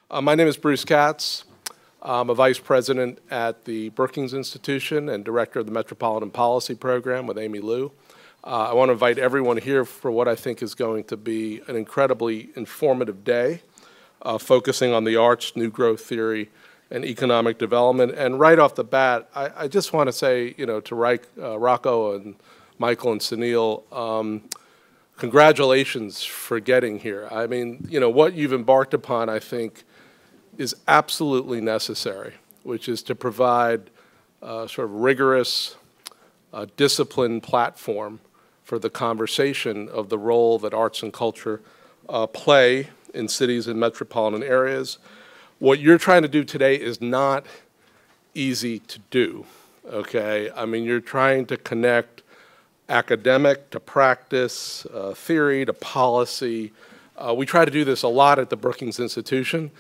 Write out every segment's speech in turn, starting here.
My name is Bruce Katz. I'm a vice president at the Brookings Institution and director of the Metropolitan Policy Program with Amy Liu. I want to invite everyone here for what I think is going to be an incredibly informative day, focusing on the arts, new growth theory, and economic development. And right off the bat, I just want to say, to Rocco and Michael and Sunil, congratulations for getting here. I mean, what you've embarked upon, I think, is absolutely necessary, which is to provide a sort of rigorous, disciplined platform for the conversation of the role that arts and culture play in cities and metropolitan areas. What you're trying to do today is not easy to do, okay? I mean, you're trying to connect academic to practice, theory to policy. We try to do this a lot at the Brookings Institution.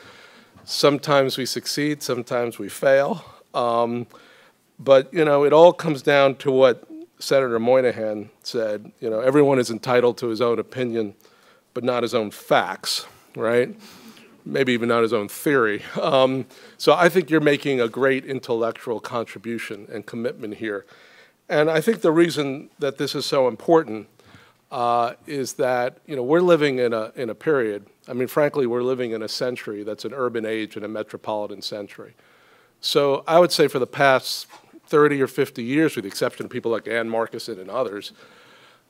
Sometimes we succeed, sometimes we fail. But, it all comes down to what Senator Moynihan said, everyone is entitled to his own opinion, but not his own facts, right? Maybe even not his own theory. So I think you're making a great intellectual contribution and commitment here. And I think the reason that this is so important is that, we're living in a period, I mean, frankly, we're living in a century that's an urban age and a metropolitan century. So I would say for the past 30 or 50 years, with the exception of people like Ann Markison and others,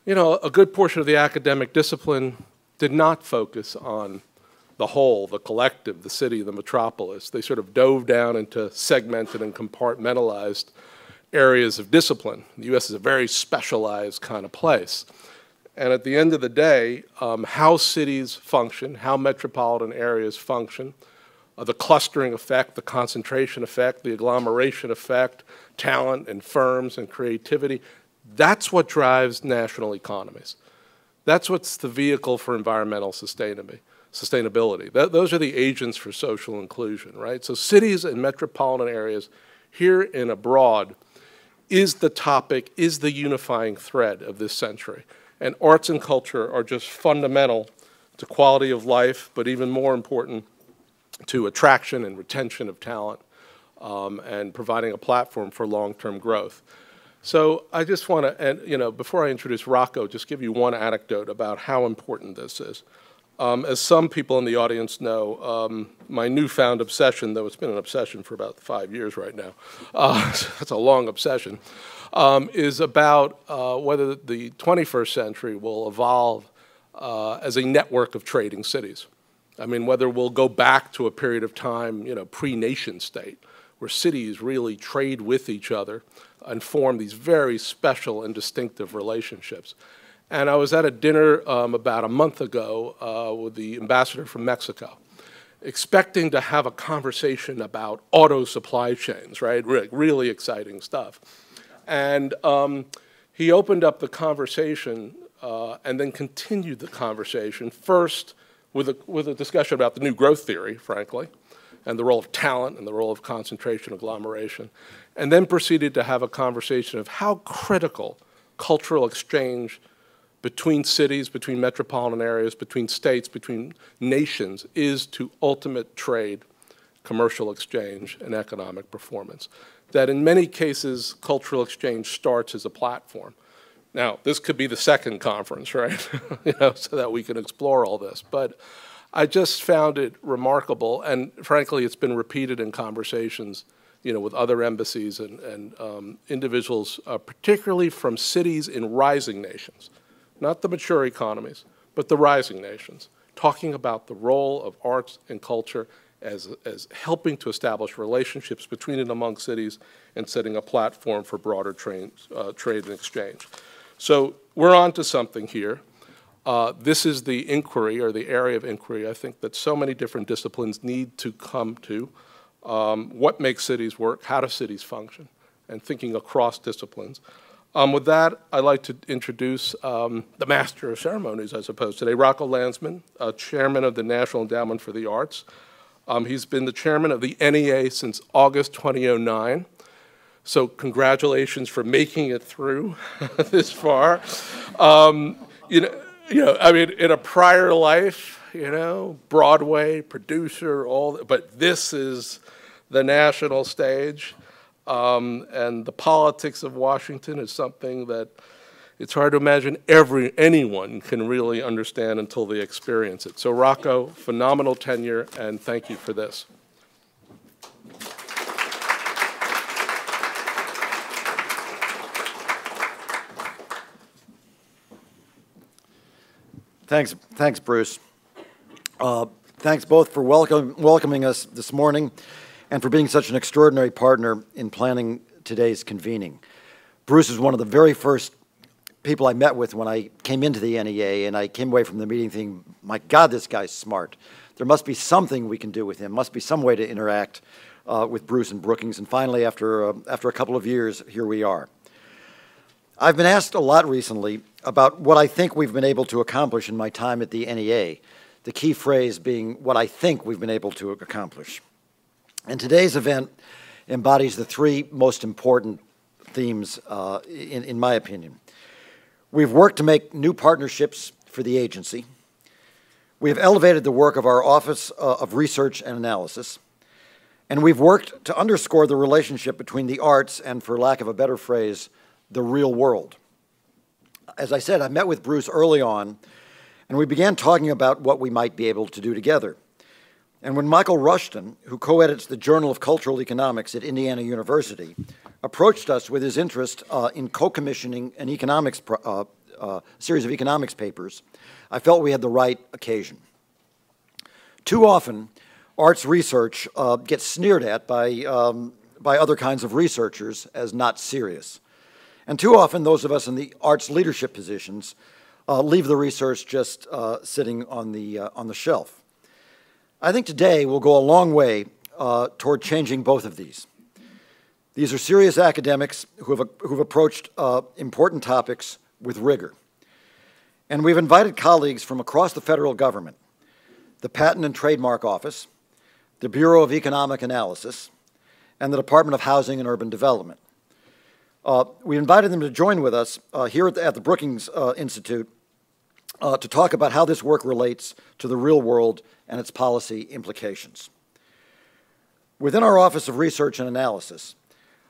a good portion of the academic discipline did not focus on the whole, the collective, the city, the metropolis. They sort of dove down into segmented and compartmentalized areas of discipline. The U.S. is a very specialized kind of place. And at the end of the day, how cities function, how metropolitan areas function, the clustering effect, the concentration effect, the agglomeration effect, talent and firms and creativity, that's what drives national economies. That's what's the vehicle for environmental sustainability. Those are the agents for social inclusion, right? So cities and metropolitan areas here and abroad is the topic, is the unifying thread of this century. And arts and culture are just fundamental to quality of life, but even more important to attraction and retention of talent and providing a platform for long-term growth. So I just want to, and before I introduce Rocco, just give you one anecdote about how important this is. As some people in the audience know, my newfound obsession, though it's been an obsession for about 5 years right now, that's a long obsession, is about whether the 21st century will evolve as a network of trading cities. I mean, whether we'll go back to a period of time, pre-nation state, where cities really trade with each other and form these very special and distinctive relationships. And I was at a dinner about a month ago with the ambassador from Mexico, expecting to have a conversation about auto supply chains, right? Really exciting stuff. And he opened up the conversation and then continued the conversation, first with a discussion about the new growth theory, frankly, and the role of talent and the role of concentration, agglomeration, and then proceeded to have a conversation of how critical cultural exchange between cities, between metropolitan areas, between states, between nations is to ultimate trade, commercial exchange, and economic performance. That in many cases, cultural exchange starts as a platform. Now, this could be the second conference, right? So that we can explore all this. But I just found it remarkable, and frankly, it's been repeated in conversations, with other embassies and individuals, particularly from cities in rising nations. Not the mature economies, but the rising nations, talking about the role of arts and culture as helping to establish relationships between and among cities and setting a platform for broader trade and exchange. So we're on to something here. This is the inquiry, or the area of inquiry, I think, that so many different disciplines need to come to. What makes cities work? How do cities function? And thinking across disciplines. With that, I'd like to introduce the master of ceremonies, I suppose, today, Rocco Landsman, chairman of the National Endowment for the Arts. He's been the chairman of the NEA since August 2009. So congratulations for making it through this far. I mean, in a prior life, you know, Broadway, producer, but this is the national stage. And the politics of Washington is something that it's hard to imagine anyone can really understand until they experience it. So Rocco, phenomenal tenure, and thank you for this. Thanks, Bruce. Thanks both for welcoming us this morning and for being such an extraordinary partner in planning today's convening. Bruce is one of the very first people I met with when I came into the NEA, and I came away from the meeting thinking, my God, this guy's smart. There must be something we can do with him, must be some way to interact with Bruce and Brookings, and finally, after a couple of years, here we are. I've been asked a lot recently about what I think we've been able to accomplish in my time at the NEA, the key phrase being what I think we've been able to accomplish. And today's event embodies the three most important themes, in my opinion. We've worked to make new partnerships for the agency. We have elevated the work of our Office of Research and Analysis. And we've worked to underscore the relationship between the arts and, for lack of a better phrase, the real world. As I said, I met with Bruce early on, and we began talking about what we might be able to do together. And when Michael Rushton, who co-edits the Journal of Cultural Economics at Indiana University, approached us with his interest in co-commissioning an economics series of economics papers, I felt we had the right occasion. Too often, arts research gets sneered at by other kinds of researchers as not serious. And too often, those of us in the arts leadership positions leave the research just sitting on the shelf. I think today will go a long way toward changing both of these. These are serious academics who've approached important topics with rigor. And we've invited colleagues from across the federal government, the Patent and Trademark Office, the Bureau of Economic Analysis, and the Department of Housing and Urban Development. We invited them to join with us here at the Brookings Institute to talk about how this work relates to the real world and its policy implications. Within our Office of Research and Analysis,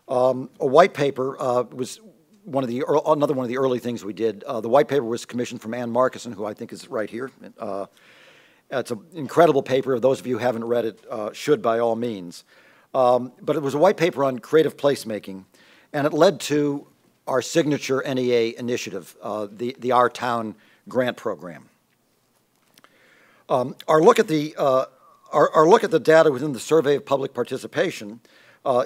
a white paper was another one of the early things we did. The white paper was commissioned from Ann Markison, who I think is right here. It's an incredible paper. Those of you who haven't read it should by all means. But it was a white paper on creative placemaking, and it led to our signature NEA initiative, the Our Town grant program. Our look at the data within the Survey of Public Participation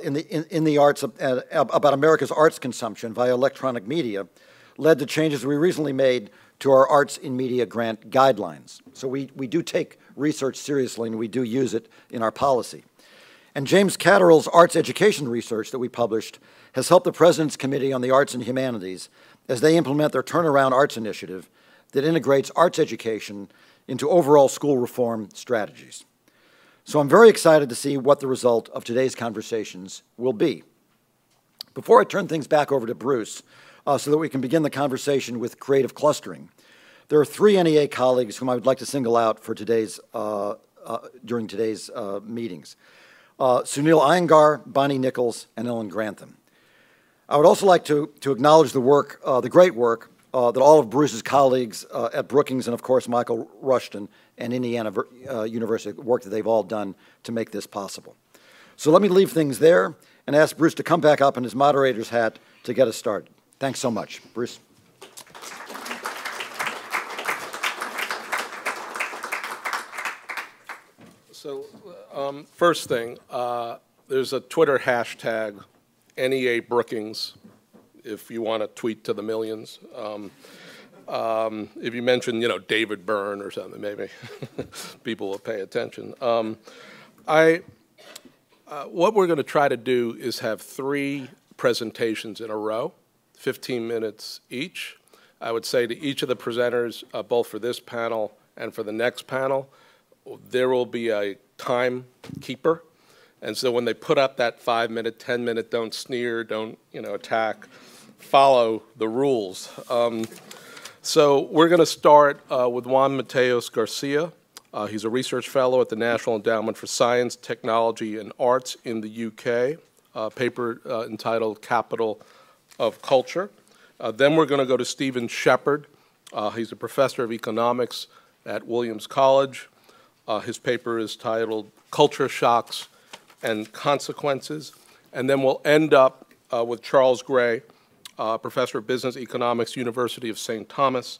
in the arts about America's arts consumption via electronic media led to changes we recently made to our Arts in Media grant guidelines. So we do take research seriously, and we do use it in our policy. And James Catterall's arts education research that we published has helped the President's Committee on the Arts and Humanities as they implement their Turnaround Arts Initiative that integrates arts education into overall school reform strategies. So I'm very excited to see what the result of today's conversations will be. Before I turn things back over to Bruce, so that we can begin the conversation with creative clustering, there are three NEA colleagues whom I would like to single out for during today's meetings. Sunil Iyengar, Bonnie Nichols, and Ellen Grantham. I would also like to acknowledge the work, the great work that all of Bruce's colleagues at Brookings and, of course, Michael Rushton and Indiana University, the work that they've all done to make this possible. So let me leave things there and ask Bruce to come back up in his moderator's hat to get us started. Thanks so much. Bruce. So first thing, there's a Twitter hashtag, NEA Brookings, if you want to tweet to the millions. If you mention, David Byrne or something, maybe people will pay attention. What we're going to try to do is have 3 presentations in a row, 15 minutes each. I would say to each of the presenters, both for this panel and for the next panel, there will be a time keeper. And so when they put up that 5-minute, 10-minute, don't sneer, don't attack, follow the rules. So we're going to start with Juan Mateos Garcia. He's a research fellow at the National Endowment for Science, Technology, and Arts in the UK, a paper entitled Capital of Culture. Then we're going to go to Stephen Shepard. He's a professor of economics at Williams College. His paper is titled Culture Shocks and Consequences. And then we'll end up with Charles Gray, professor of business economics, University of St. Thomas,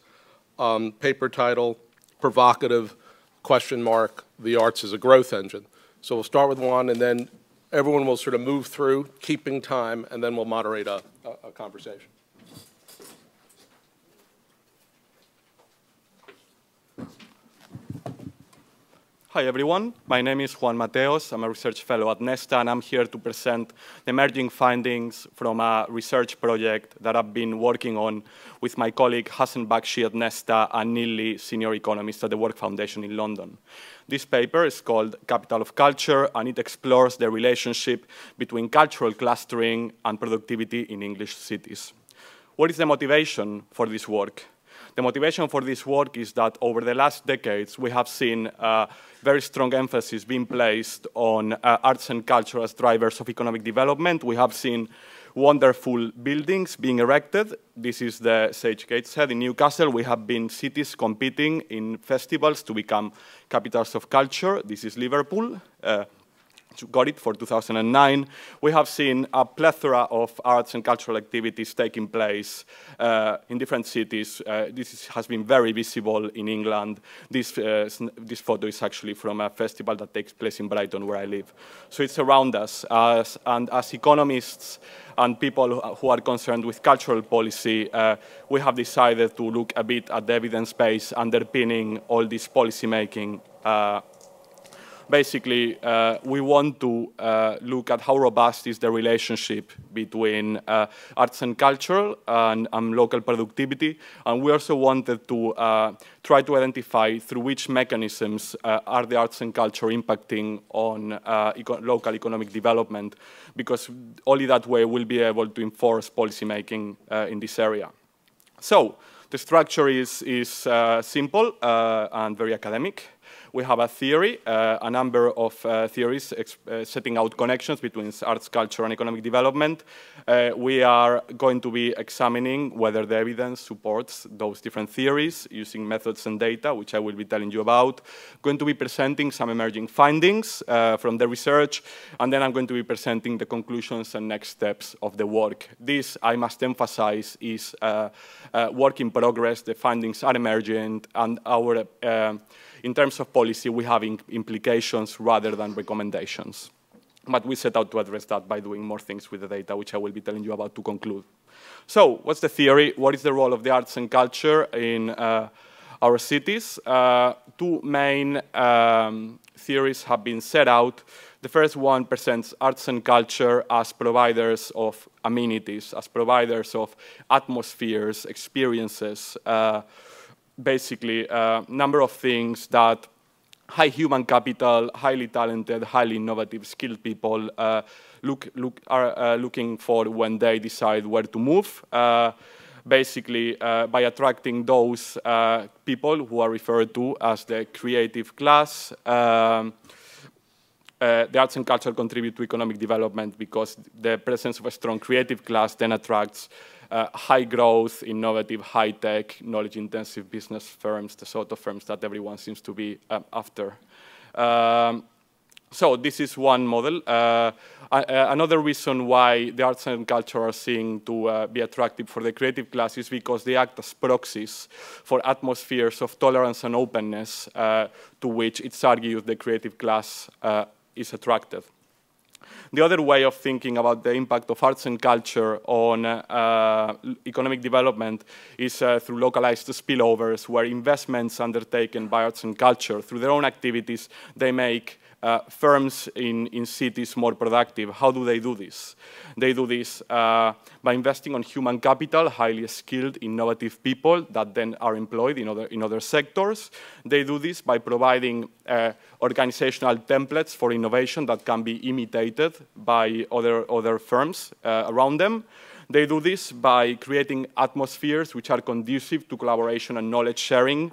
paper title, Provocative, ? The Arts as a Growth Engine. So we'll start with one, and then everyone will sort of move through, keeping time, and then we'll moderate a conversation. Hi, everyone. My name is Juan Mateos. I'm a research fellow at Nesta, and I'm here to present the emerging findings from a research project that I've been working on with my colleague Hassan Bakshi at Nesta and Neil Lee, senior economist at the Work Foundation in London. This paper is called Capital of Culture, and it explores the relationship between cultural clustering and productivity in English cities. What is the motivation for this work? The motivation for this work is that over the last decades, we have seen very strong emphasis being placed on arts and culture as drivers of economic development. We have seen wonderful buildings being erected. This is the Sage Gateshead in Newcastle. We have been cities competing in festivals to become capitals of culture. This is Liverpool. Got it for 2009. We have seen a plethora of arts and cultural activities taking place in different cities. This has been very visible in England. This photo is actually from a festival that takes place in Brighton, where I live. So it's around us. And as economists and people who are concerned with cultural policy, we have decided to look a bit at the evidence base underpinning all this policy making. Basically, we want to look at how robust is the relationship between arts and culture and local productivity. And we also wanted to try to identify through which mechanisms are the arts and culture impacting on local economic development, because only that way we'll be able to enforce policymaking in this area. So the structure is simple and very academic. We have a theory, a number of theories setting out connections between arts, culture, and economic development. We are going to be examining whether the evidence supports those different theories using methods and data, which I will be telling you about. Going to be presenting some emerging findings from the research, and then I'm going to be presenting the conclusions and next steps of the work. This, I must emphasize, is work in progress. The findings are emergent, and our in terms of policy, we have implications rather than recommendations. But we set out to address that by doing more things with the data, which I will be telling you about to conclude. So what's the theory? What is the role of the arts and culture in our cities? Two main theories have been set out. The first one presents arts and culture as providers of amenities, as providers of atmospheres, experiences, basically a number of things that high human capital, highly talented, highly innovative, skilled people are looking for when they decide where to move. Basically, by attracting those people who are referred to as the creative class. The arts and culture contribute to economic development because the presence of a strong creative class then attracts high growth, innovative, high-tech, knowledge-intensive business firms, the sort of firms that everyone seems to be after. So this is one model. Another reason why the arts and culture are seen to be attractive for the creative class is because they act as proxies for atmospheres of tolerance and openness to which it's argued the creative class is attracted. The other way of thinking about the impact of arts and culture on economic development is through localized spillovers, where investments undertaken by arts and culture through their own activities, they make firms in cities more productive. How do they do this? They do this by investing on human capital, highly skilled, innovative people that then are employed in other sectors. They do this by providing organizational templates for innovation that can be imitated by other firms around them. They do this by creating atmospheres which are conducive to collaboration and knowledge sharing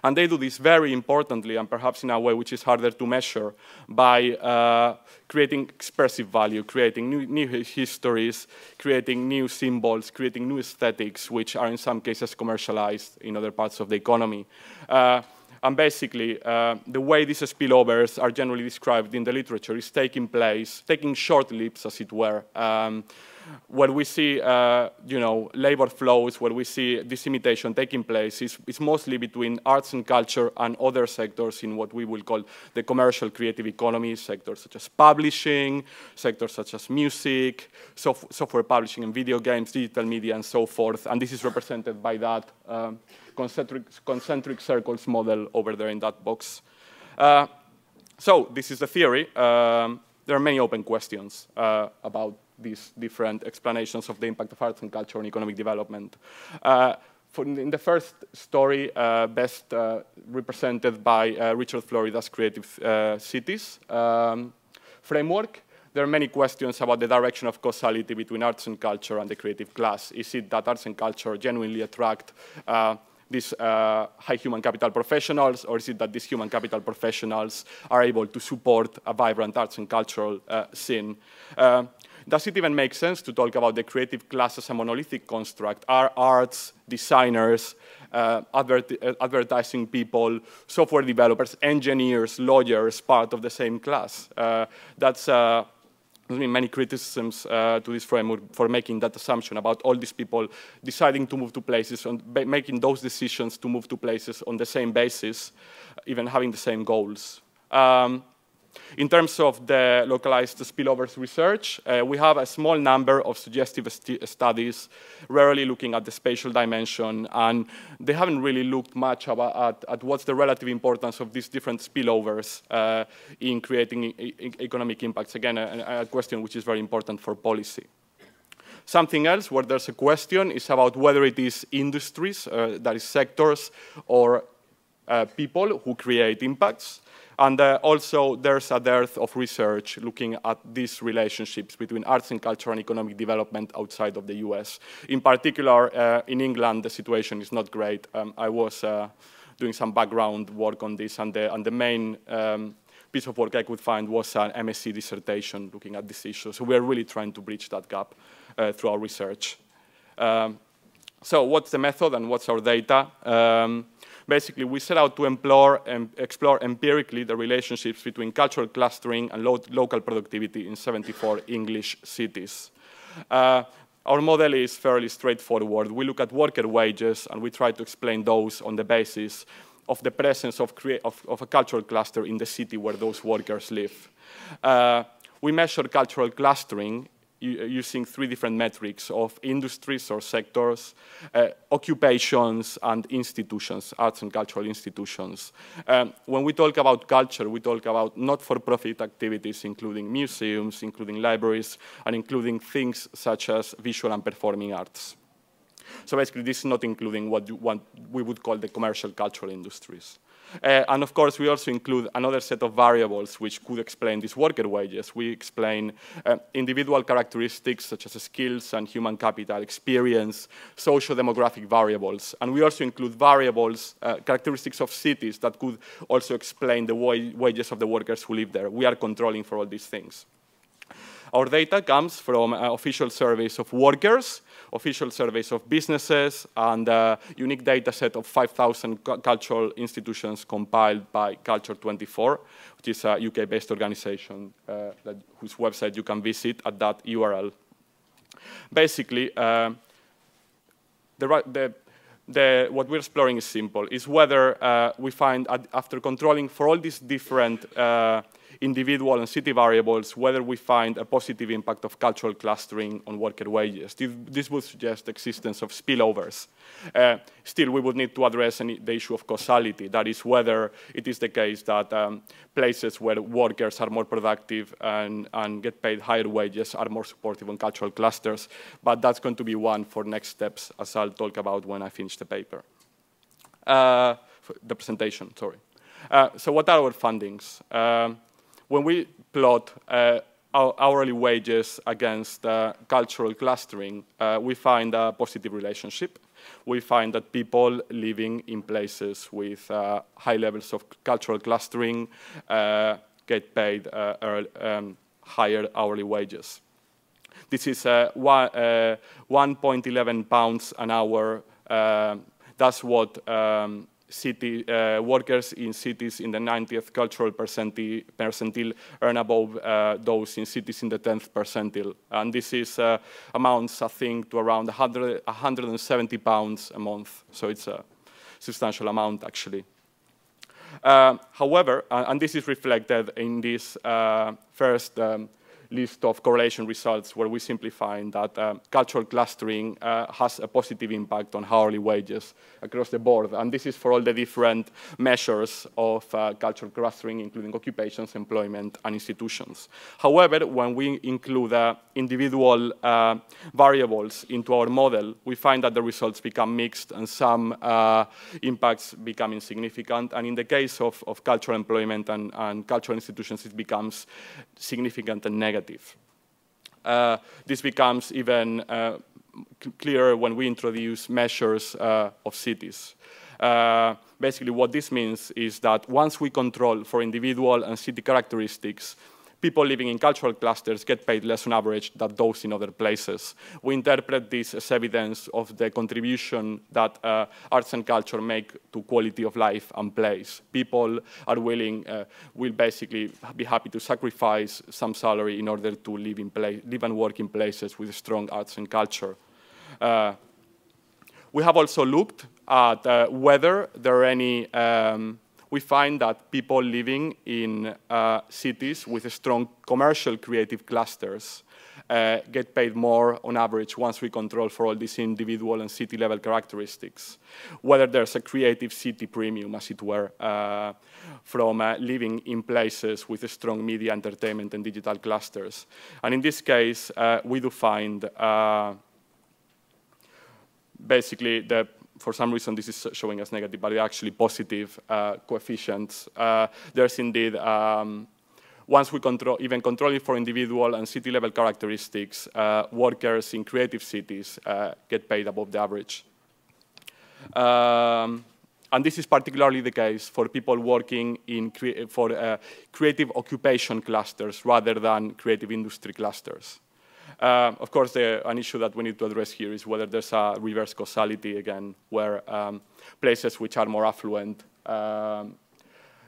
And they do this very importantly, and perhaps in a way which is harder to measure, by creating expressive value, creating new histories, creating new symbols, creating new aesthetics, which are in some cases commercialized in other parts of the economy. And basically, the way these spillovers are generally described in the literature is taking short leaps, as it were. Where we see, labor flows, where we see dissemination taking place, is mostly between arts and culture and other sectors in what we will call the commercial creative economy, sectors such as publishing, sectors such as music, software publishing and video games, digital media, and so forth. And this is represented by that concentric circles model over there in that box. So this is the theory. There are many open questions about these different explanations of the impact of arts and culture on economic development. In the first story, best represented by Richard Florida's Creative Cities framework, there are many questions about the direction of causality between arts and culture and the creative class. Is it that arts and culture genuinely attract these high human capital professionals, or is it that these human capital professionals are able to support a vibrant arts and cultural scene? Does it even make sense to talk about the creative class as a monolithic construct? Are arts, designers, advertising people, software developers, engineers, lawyers part of the same class? That's many criticisms to this framework for making that assumption about all these people deciding to move to places, and making those decisions to move to places on the same basis, even having the same goals. In terms of the localized spillovers research, we have a small number of suggestive studies, rarely looking at the spatial dimension, and they haven't really looked much at what's the relative importance of these different spillovers in creating economic impacts. Again, a question which is very important for policy. Something else where there's a question is about whether it is industries, that is sectors, or people who create impacts. And also, there's a dearth of research looking at these relationships between arts and culture and economic development outside of the US. In particular, in England, the situation is not great. I was doing some background work on this, and the main piece of work I could find was an MSc dissertation looking at this issue. So we're really trying to bridge that gap through our research. So what's the method and what's our data? Basically, we set out to explore empirically the relationships between cultural clustering and local productivity in 74 English cities. Our model is fairly straightforward. We look at worker wages, and we try to explain those on the basis of the presence of a cultural cluster in the city where those workers live. We measure cultural clustering using three different metrics of industries or sectors, occupations, and institutions, arts and cultural institutions. When we talk about culture, we talk about not-for-profit activities, including museums, including libraries, and including things such as visual and performing arts. So basically, this is not including what we would call the commercial cultural industries. And of course, we also include another set of variables which could explain these worker wages. We explain individual characteristics such as skills and human capital, experience, socio-demographic variables. And we also include variables, characteristics of cities that could also explain the wages of the workers who live there. We are controlling for all these things. Our data comes from official surveys of workers, official surveys of businesses, and a unique data set of 5,000 cultural institutions compiled by Culture24, which is a UK-based organization whose website you can visit at that URL. Basically, what we're exploring is simple, is whether we find, after controlling for all these different individual and city variables, whether we find a positive impact of cultural clustering on worker wages. This would suggest the existence of spillovers. Still, we would need to address the issue of causality. That is, whether it is the case that places where workers are more productive and get paid higher wages are more supportive on cultural clusters. But that's going to be one for next steps, as I'll talk about when I finish the paper. The presentation, sorry. So what are our findings? When we plot hourly wages against cultural clustering, we find a positive relationship. we find that people living in places with high levels of cultural clustering get paid higher hourly wages. This is 1.11 pounds an hour. That's what city workers in cities in the 90th cultural percentile earn above those in cities in the 10th percentile. And this is amounts, I think, to around 170 pounds a month. So it's a substantial amount, actually. However, and this is reflected in this first list of correlation results, where we simply find that cultural clustering has a positive impact on hourly wages across the board. And this is for all the different measures of cultural clustering, including occupations, employment, and institutions. However, when we include individual variables into our model, we find that the results become mixed and some impacts become insignificant. And in the case of cultural employment and cultural institutions, it becomes significant and negative. This becomes even clearer when we introduce measures of cities. Basically, what this means is that once we control for individual and city characteristics, people living in cultural clusters get paid less on average than those in other places. We interpret this as evidence of the contribution that arts and culture make to quality of life and place. People are will basically be happy to sacrifice some salary in order to live and work in places with strong arts and culture. We have also looked at whether there are any we find that people living in cities with strong commercial creative clusters get paid more on average once we control for all these individual and city-level characteristics. Whether there's a creative city premium, as it were, from living in places with strong media, entertainment, and digital clusters. And in this case, we do find basically for some reason, this is showing as negative, but actually positive coefficients. There's indeed, once we even controlling for individual and city-level characteristics, workers in creative cities get paid above the average. And this is particularly the case for people working in creative occupation clusters rather than creative industry clusters. Of course, an issue that we need to address here is whether there's a reverse causality, again, where places which are more affluent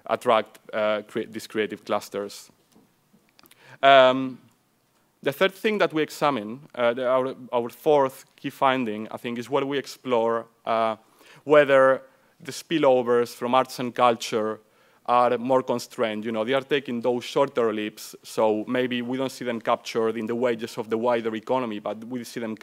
attract these creative clusters. The third thing that we examine, our fourth key finding, I think, is where we explore whether the spillovers from arts and culture are more constrained. You know, they are taking those shorter leaps, so maybe we don't see them captured in the wages of the wider economy, but we see them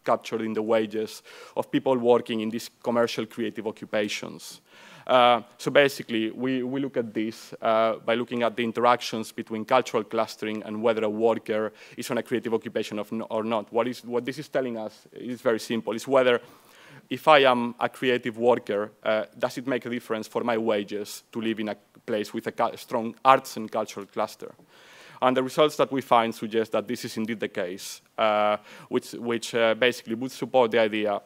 captured in the wages of people working in these commercial creative occupations. So basically, we look at this by looking at the interactions between cultural clustering and whether a worker is on a creative occupation or not. What this is telling us is very simple. It's whether if I am a creative worker, does it make a difference for my wages to live in a place with a strong arts and cultural cluster? And the results that we find suggest that this is indeed the case, which basically would support the idea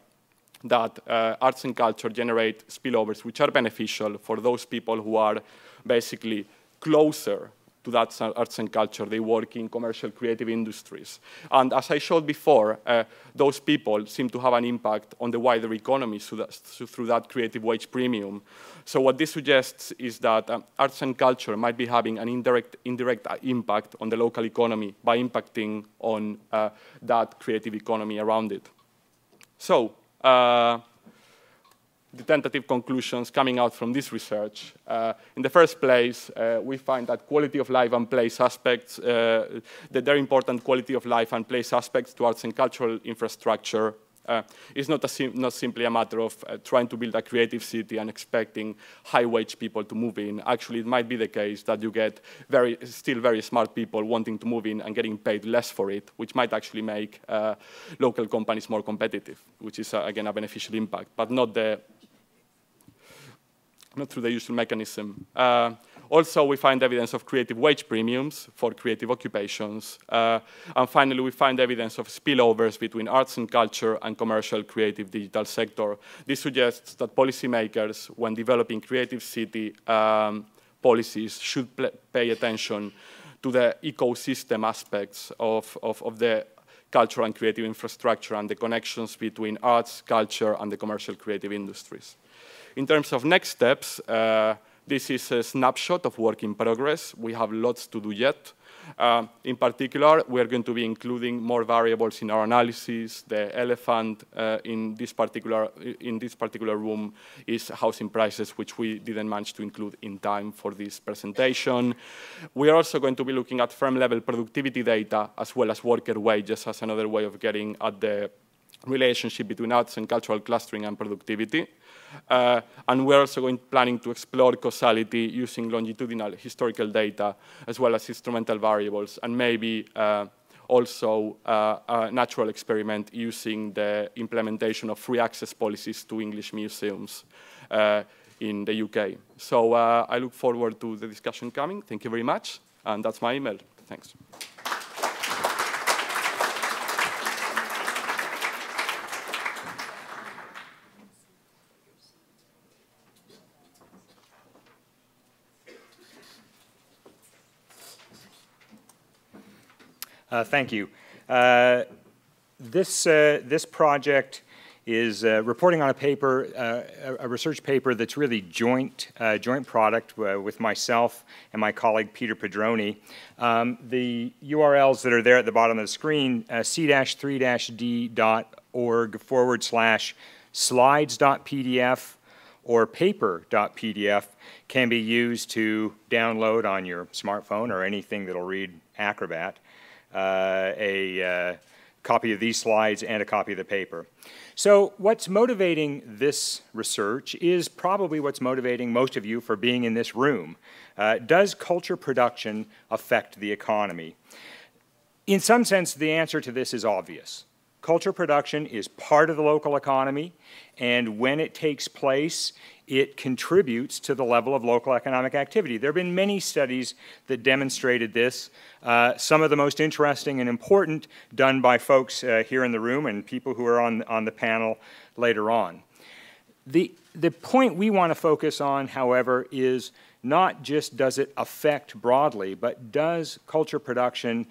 that arts and culture generate spillovers which are beneficial for those people who are basically closer to that arts and culture. They work in commercial creative industries. And as I showed before, those people seem to have an impact on the wider economy through that creative wage premium. So what this suggests is that arts and culture might be having an indirect impact on the local economy by impacting on that creative economy around it. So, the tentative conclusions coming out from this research. In the first place, we find that quality of life and place aspects, that there are important quality of life and place aspects to arts and cultural infrastructure. It's not simply a matter of trying to build a creative city and expecting high-wage people to move in. Actually, it might be the case that you get still very smart people wanting to move in and getting paid less for it, which might actually make local companies more competitive, which is, again, a beneficial impact, but not through the usual mechanism. Also, we find evidence of creative wage premiums for creative occupations. And finally, we find evidence of spillovers between arts and culture and commercial creative digital sector. This suggests that policymakers, when developing creative city policies, should pay attention to the ecosystem aspects of the cultural and creative infrastructure and the connections between arts, culture, and the commercial creative industries. In terms of next steps, this is a snapshot of work in progress. We have lots to do yet. In particular, we are going to be including more variables in our analysis. The elephant in this particular room is housing prices, which we didn't manage to include in time for this presentation. We are also going to be looking at firm-level productivity data, as well as worker wages, as another way of getting at the relationship between arts and cultural clustering and productivity. And we're also planning to explore causality using longitudinal historical data, as well as instrumental variables, and maybe also a natural experiment using the implementation of free access policies to English museums in the UK. So I look forward to the discussion coming. Thank you very much. And that's my email. Thanks. Thank you. This project is reporting on a paper, a research paper that's really joint product with myself and my colleague Peter Pedroni. The URLs that are there at the bottom of the screen, c-3d.org/slides.pdf or paper.pdf can be used to download on your smartphone or anything that'll read Acrobat. A copy of these slides and a copy of the paper. So what's motivating this research is probably what's motivating most of you for being in this room. Does culture production affect the economy? In some sense, the answer to this is obvious. Culture production is part of the local economy, and when it takes place, it contributes to the level of local economic activity. There have been many studies that demonstrated this. Some of the most interesting and important done by folks here in the room and people who are on the panel later on. The point we want to focus on, however, is not just does it affect broadly, but does culture production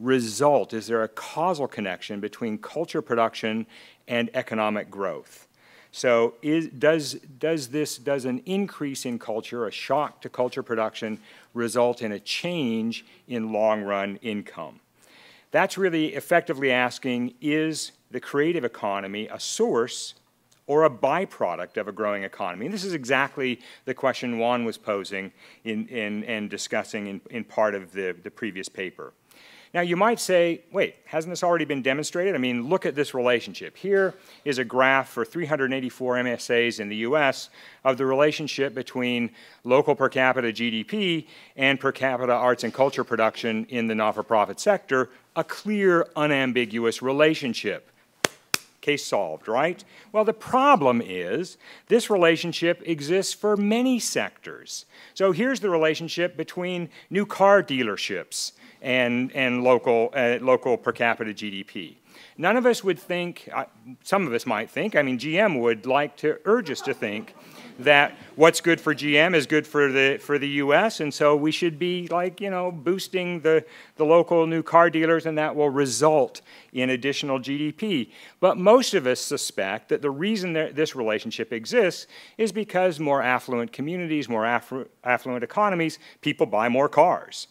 result? Is there a causal connection between culture production and economic growth? So does an increase in culture, a shock to culture production, result in a change in long-run income? That's really effectively asking, is the creative economy a source or a byproduct of a growing economy? And this is exactly the question Juan was posing and discussing in part of the previous paper. Now, you might say, wait, hasn't this already been demonstrated? I mean, look at this relationship. Here is a graph for 384 MSAs in the US of the relationship between local per capita GDP and per capita arts and culture production in the not-for-profit sector, a clear, unambiguous relationship. Case solved, right? Well, the problem is this relationship exists for many sectors. So here's the relationship between new car dealerships and local per capita GDP. None of us would think, some of us might think, I mean, GM would like to urge us to think that what's good for GM is good for the US, and so we should be, like, you know, boosting the local new car dealers, and that will result in additional GDP. But most of us suspect that the reason that this relationship exists is because more affluent communities, more affluent economies, people buy more cars.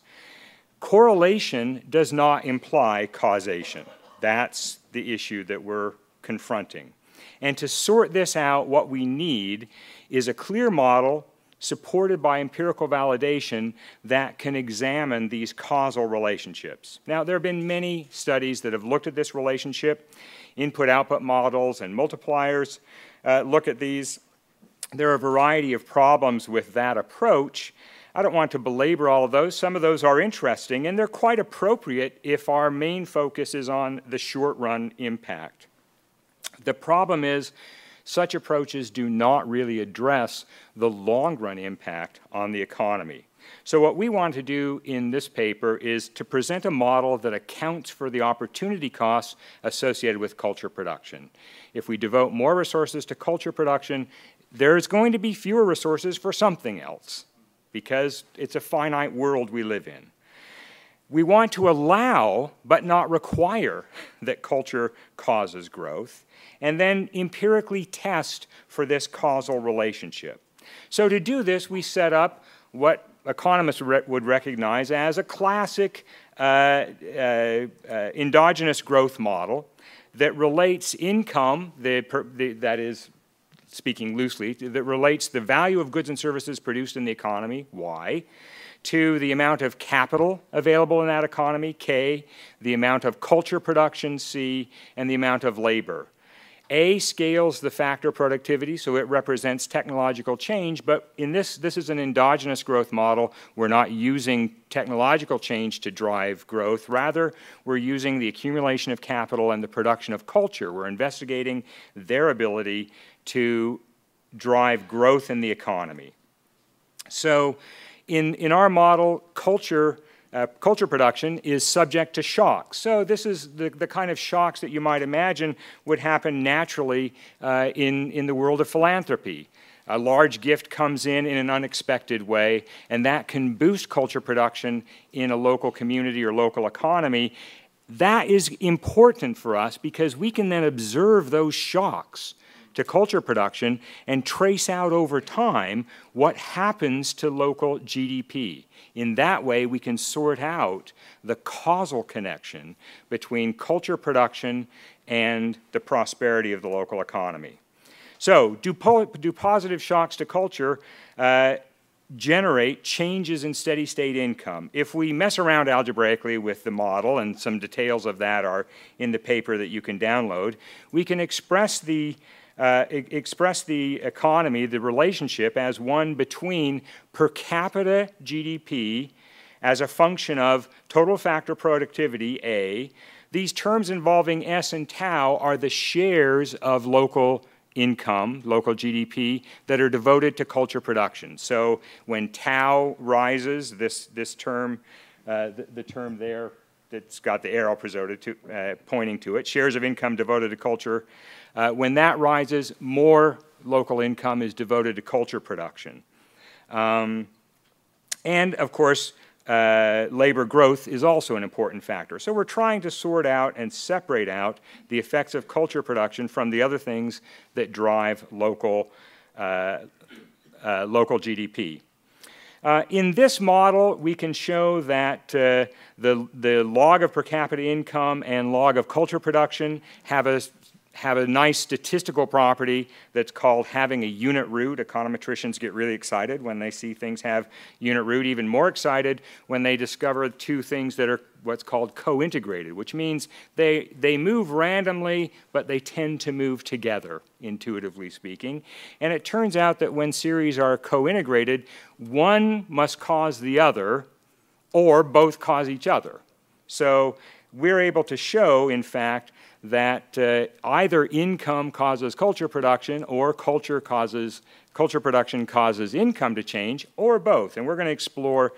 Correlation does not imply causation. That's the issue that we're confronting. And to sort this out, what we need is a clear model supported by empirical validation that can examine these causal relationships. Now, there have been many studies that have looked at this relationship. Input-output models and multipliers look at these. There are a variety of problems with that approach. I don't want to belabor all of those. Some of those are interesting, and they're quite appropriate if our main focus is on the short-run impact. The problem is such approaches do not really address the long-run impact on the economy. So what we want to do in this paper is to present a model that accounts for the opportunity costs associated with culture production. If we devote more resources to culture production, there's going to be fewer resources for something else, because it's a finite world we live in. We want to allow, but not require, that culture causes growth, and then empirically test for this causal relationship. So to do this, we set up what economists would recognize as a classic endogenous growth model that relates income, that is, speaking loosely, that relates the value of goods and services produced in the economy, Y, to the amount of capital available in that economy, K, the amount of culture production, C, and the amount of labor. A scales the factor productivity, so it represents technological change, but in this is an endogenous growth model. We're not using technological change to drive growth. Rather, we're using the accumulation of capital and the production of culture. We're investigating their ability to drive growth in the economy. So in our model, culture production is subject to shocks. So this is the kind of shocks that you might imagine would happen naturally in the world of philanthropy. A large gift comes in an unexpected way, and that can boost culture production in a local community or local economy. That is important for us because we can then observe those shocks to culture production and trace out over time what happens to local GDP. In that way, we can sort out the causal connection between culture production and the prosperity of the local economy. So, do positive shocks to culture generate changes in steady-state income? If we mess around algebraically with the model, and some details of that are in the paper that you can download, we can express the economy, the relationship, as one between per capita GDP as a function of total factor productivity, A. These terms involving S and tau are the shares of local income, local GDP, that are devoted to culture production. So when tau rises, this term, the term there that's got the arrow pointing to it, shares of income devoted to culture, when that rises, more local income is devoted to culture production. And of course, labor growth is also an important factor. So we're trying to sort out and separate out the effects of culture production from the other things that drive local GDP. In this model, we can show that the log of per capita income and log of culture production have a nice statistical property that's called having a unit root. Econometricians get really excited when they see things have unit root, even more excited when they discover two things that are what's called co-integrated, which means they move randomly, but they tend to move together, intuitively speaking. And it turns out that when series are co-integrated, one must cause the other, or both cause each other. So we're able to show, in fact, that either income causes culture production or culture production causes income to change, or both. And we're going to explore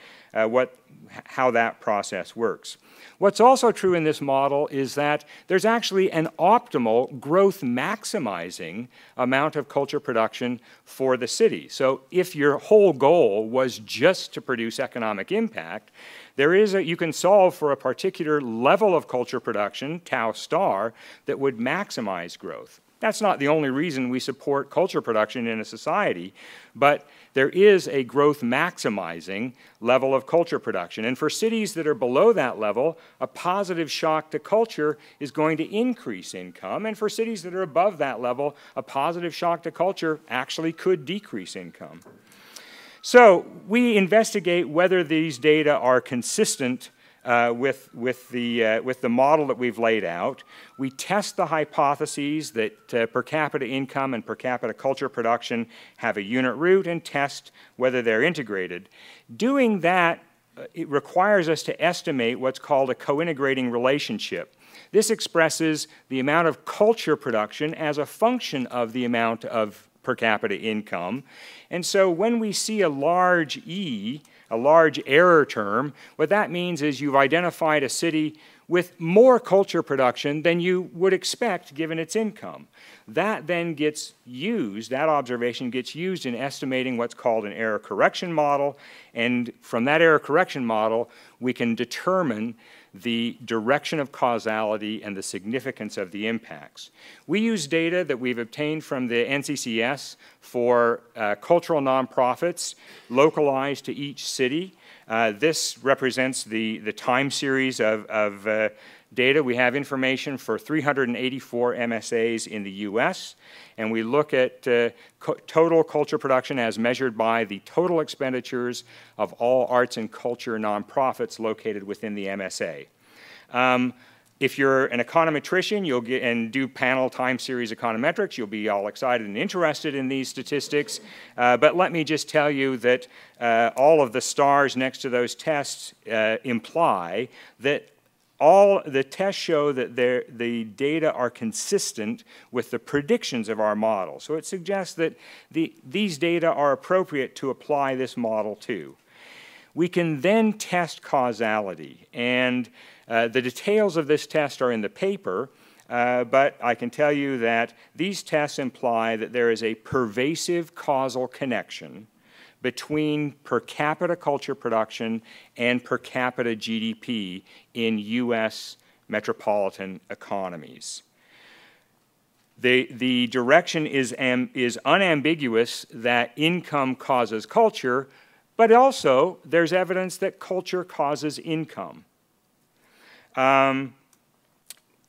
how that process works. What's also true in this model is that there's actually an optimal growth maximizing amount of culture production for the city. So if your whole goal was just to produce economic impact, you can solve for a particular level of culture production, tau star, that would maximize growth. That's not the only reason we support culture production in a society, but there is a growth maximizing level of culture production. And for cities that are below that level, a positive shock to culture is going to increase income. And for cities that are above that level, a positive shock to culture actually could decrease income. So we investigate whether these data are consistent with the model that we've laid out. We test the hypotheses that per capita income and per capita culture production have a unit root and test whether they're integrated. Doing that, it requires us to estimate what's called a co-integrating relationship. This expresses the amount of culture production as a function of the amount of per capita income. And so when we see a large E a large error term. What that means is you've identified a city with more culture production than you would expect given its income. That then gets used, that observation gets used in estimating what's called an error correction model, and from that error correction model, we can determine the direction of causality and the significance of the impacts. We use data that we've obtained from the NCCS for cultural nonprofits localized to each city. This represents the time series of data. We have information for 384 MSAs in the US, and we look at total culture production as measured by the total expenditures of all arts and culture nonprofits located within the MSA. If you're an econometrician, you'll get and do panel time series econometrics, you'll be all excited and interested in these statistics. But let me just tell you that all of the stars next to those tests imply that all the tests show that the data are consistent with the predictions of our model. So it suggests that these data are appropriate to apply this model to. We can then test causality, and the details of this test are in the paper, but I can tell you that these tests imply that there is a pervasive causal connection between per capita culture production and per capita GDP in US metropolitan economies. The direction is unambiguous that income causes culture, but also there's evidence that culture causes income.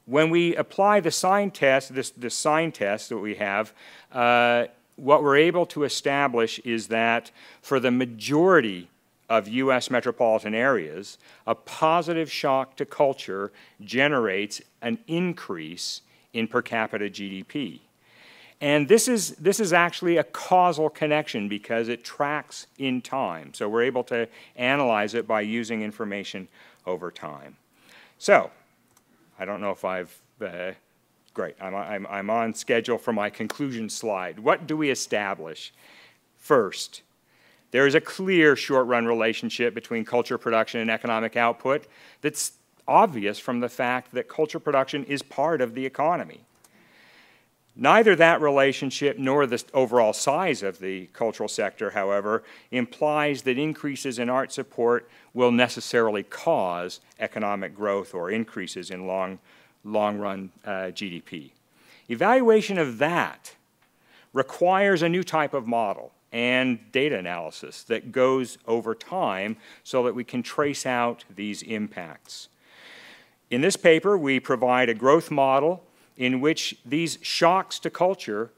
When we apply the sign test, this sign test that we have, what we're able to establish is that for the majority of US metropolitan areas, a positive shock to culture generates an increase in per capita GDP. And this is actually a causal connection because it tracks in time. So we're able to analyze it by using information over time. So, I don't know if I've, great, I'm on schedule for my conclusion slide. What do we establish? First, there is a clear short-run relationship between culture production and economic output that's obvious from the fact that culture production is part of the economy. Neither that relationship nor the overall size of the cultural sector, however, implies that increases in art support will necessarily cause economic growth or increases in long-run GDP. Evaluation of that requires a new type of model and data analysis that goes over time so that we can trace out these impacts. In this paper, we provide a growth model in which these shocks to culture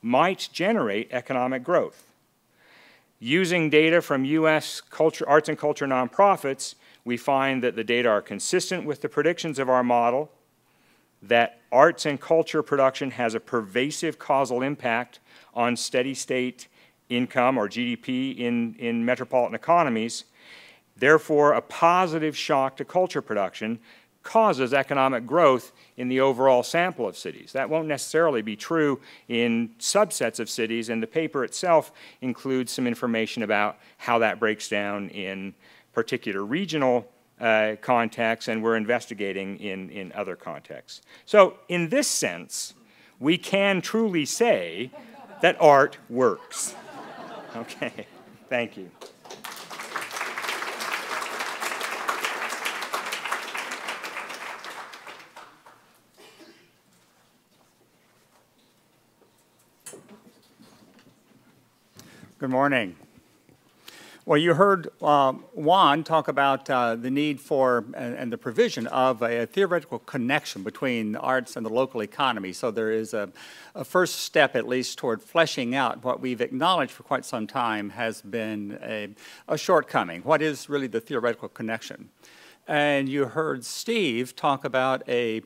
might generate economic growth. Using data from US arts and culture nonprofits, we find that the data are consistent with the predictions of our model, that arts and culture production has a pervasive causal impact on steady state income or GDP in metropolitan economies. Therefore, a positive shock to culture production causes economic growth in the overall sample of cities. That won't necessarily be true in subsets of cities, and the paper itself includes some information about how that breaks down in particular regional contexts, and we're investigating in other contexts. So in this sense, we can truly say that art works. Okay, thank you. Good morning. Well, you heard Juan talk about the need for and the provision of a theoretical connection between arts and the local economy. So there is a first step, at least, toward fleshing out what we've acknowledged for quite some time has been a shortcoming. What is really the theoretical connection? And you heard Steve talk about a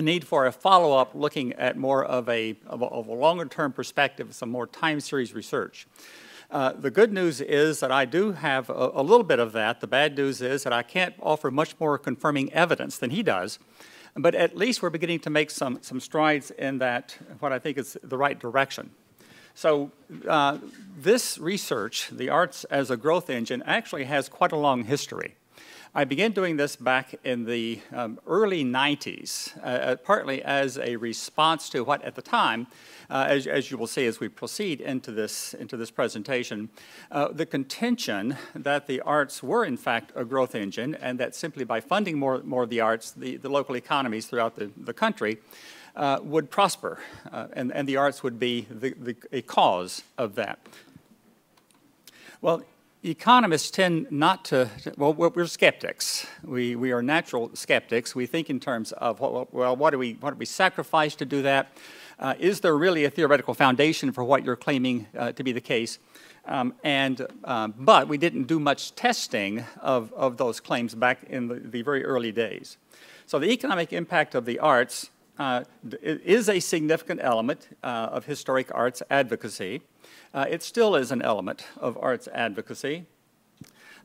need for a follow-up looking at more of a longer-term perspective, some more time series research. The good news is that I do have a little bit of that. The bad news is that I can't offer much more confirming evidence than he does, but at least we're beginning to make some strides in that, what I think is the right direction. So this research, the arts as a growth engine, actually has quite a long history. I began doing this back in the early 90s, partly as a response to what at the time, as you will see as we proceed into this presentation, the contention that the arts were in fact a growth engine and that simply by funding more of the arts, the local economies throughout the country would prosper and the arts would be a cause of that. Well, economists tend not to, well, we're skeptics. We are natural skeptics. We think in terms of, well, what do we sacrifice to do that? Is there really a theoretical foundation for what you're claiming to be the case? But we didn't do much testing of those claims back in the very early days. So the economic impact of the arts is a significant element of historic arts advocacy. It still is an element of arts advocacy.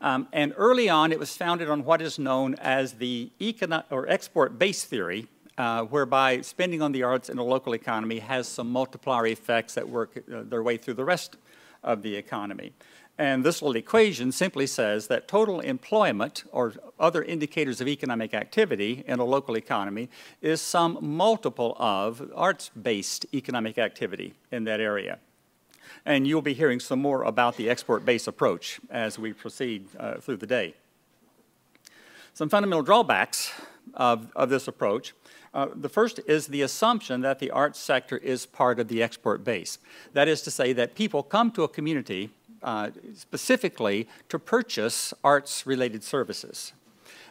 And early on, it was founded on what is known as the export-based theory, whereby spending on the arts in a local economy has some multiplier effects that work their way through the rest of the economy. And this little equation simply says that total employment or other indicators of economic activity in a local economy is some multiple of arts-based economic activity in that area. And you'll be hearing some more about the export-based approach as we proceed through the day. Some fundamental drawbacks of this approach. The first is the assumption that the arts sector is part of the export base. That is to say that people come to a community specifically to purchase arts-related services.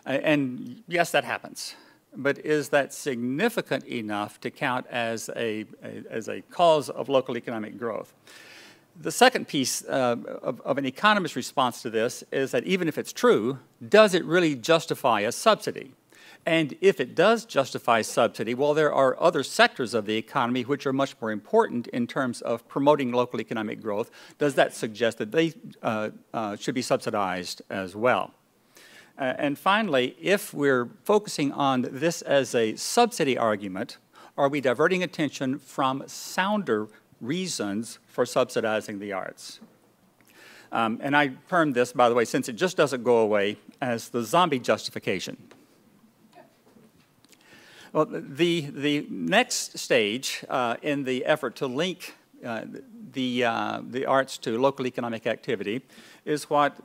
And yes, that happens. But is that significant enough to count as a cause of local economic growth? The second piece of an economist's response to this is that even if it's true, does it really justify a subsidy? And if it does justify subsidy, well, there are other sectors of the economy which are much more important in terms of promoting local economic growth. Does that suggest that they should be subsidized as well? And finally, if we're focusing on this as a subsidy argument, are we diverting attention from sounder reasons for subsidizing the arts? And I term this, by the way, since it just doesn't go away, as the zombie justification. Well, the next stage in the effort to link the arts to local economic activity is what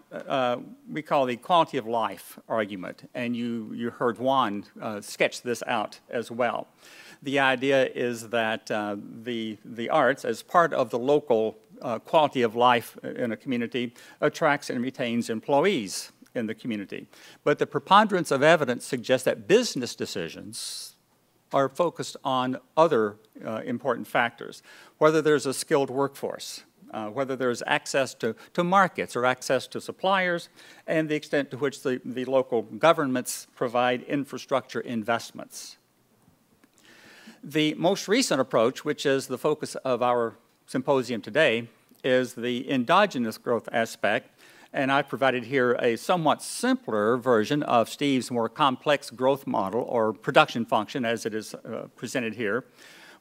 we call the quality of life argument. And you heard Juan sketch this out as well. The idea is that the arts, as part of the local quality of life in a community, attracts and retains employees in the community. But the preponderance of evidence suggests that business decisions are focused on other important factors, whether there's a skilled workforce, whether there's access to markets or access to suppliers, and the extent to which the local governments provide infrastructure investments. The most recent approach, which is the focus of our symposium today, is the endogenous growth aspect. And I provided here a somewhat simpler version of Steve's more complex growth model or production function as it is presented here,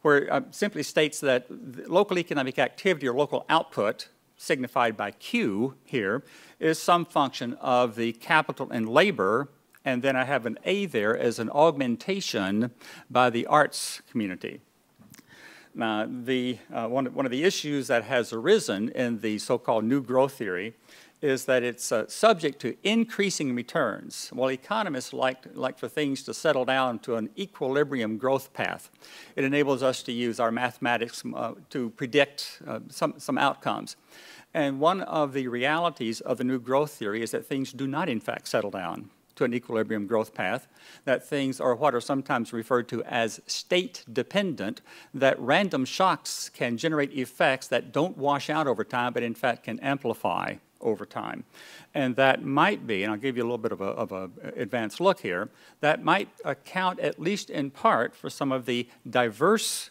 where it simply states that local economic activity or local output, signified by Q here, is some function of the capital and labor, and then I have an A there as an augmentation by the arts community. Now, one of the issues that has arisen in the so-called new growth theory is that it's subject to increasing returns. Well, economists like for things to settle down to an equilibrium growth path. It enables us to use our mathematics to predict some outcomes. And one of the realities of the new growth theory is that things do not, in fact, settle down to an equilibrium growth path, that things are what are sometimes referred to as state-dependent, that random shocks can generate effects that don't wash out over time, but in fact can amplify over time. And that might be, and I'll give you a little bit of an advanced look here, that might account at least in part for some of the diverse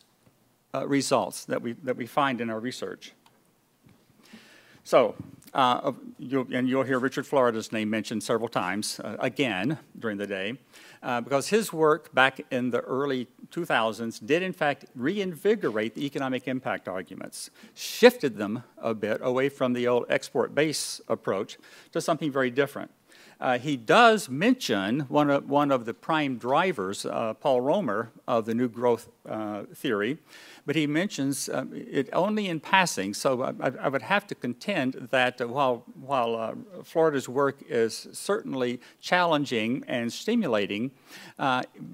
results that we find in our research. So You'll hear Richard Florida's name mentioned several times, again, during the day, because his work back in the early 2000s did, in fact, reinvigorate the economic impact arguments, shifted them a bit away from the old export base approach to something very different. He does mention one of the prime drivers, Paul Romer, of the new growth theory, but he mentions it only in passing. So I would have to contend that while Florida's work is certainly challenging and stimulating,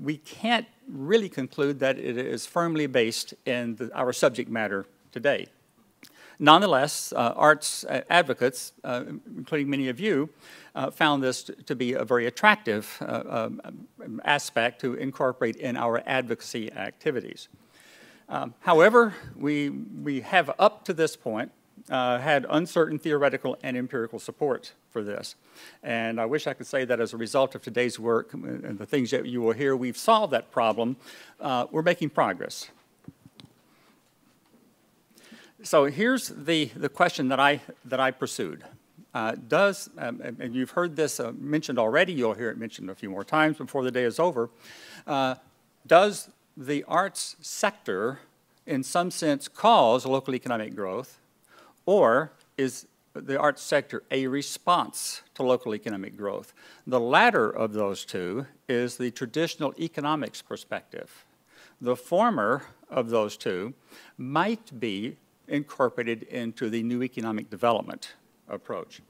we can't really conclude that it is firmly based in our subject matter today. Nonetheless, arts advocates, including many of you, found this to be a very attractive aspect to incorporate in our advocacy activities. However, we have up to this point had uncertain theoretical and empirical support for this. And I wish I could say that as a result of today's work and the things that you will hear, we've solved that problem. We're making progress. So here's the question that I pursued. And you've heard this mentioned already, you'll hear it mentioned a few more times before the day is over, does the arts sector in some sense cause local economic growth, or is the arts sector a response to local economic growth? The latter of those two is the traditional economics perspective. The former of those two might be incorporated into the new economic development approach.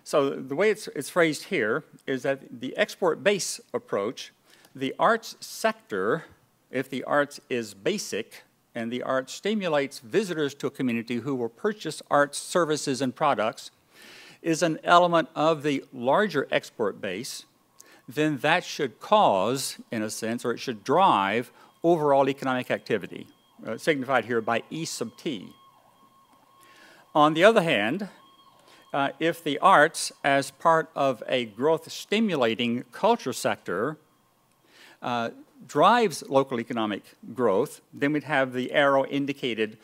So the way it's phrased here is that the export base approach, the arts sector, if the arts is basic and the arts stimulates visitors to a community who will purchase arts services and products, is an element of the larger export base, then that should cause, in a sense, or it should drive overall economic activity, signified here by E sub T. On the other hand, if the arts, as part of a growth-stimulating culture sector, drives local economic growth, then we'd have the arrow indicated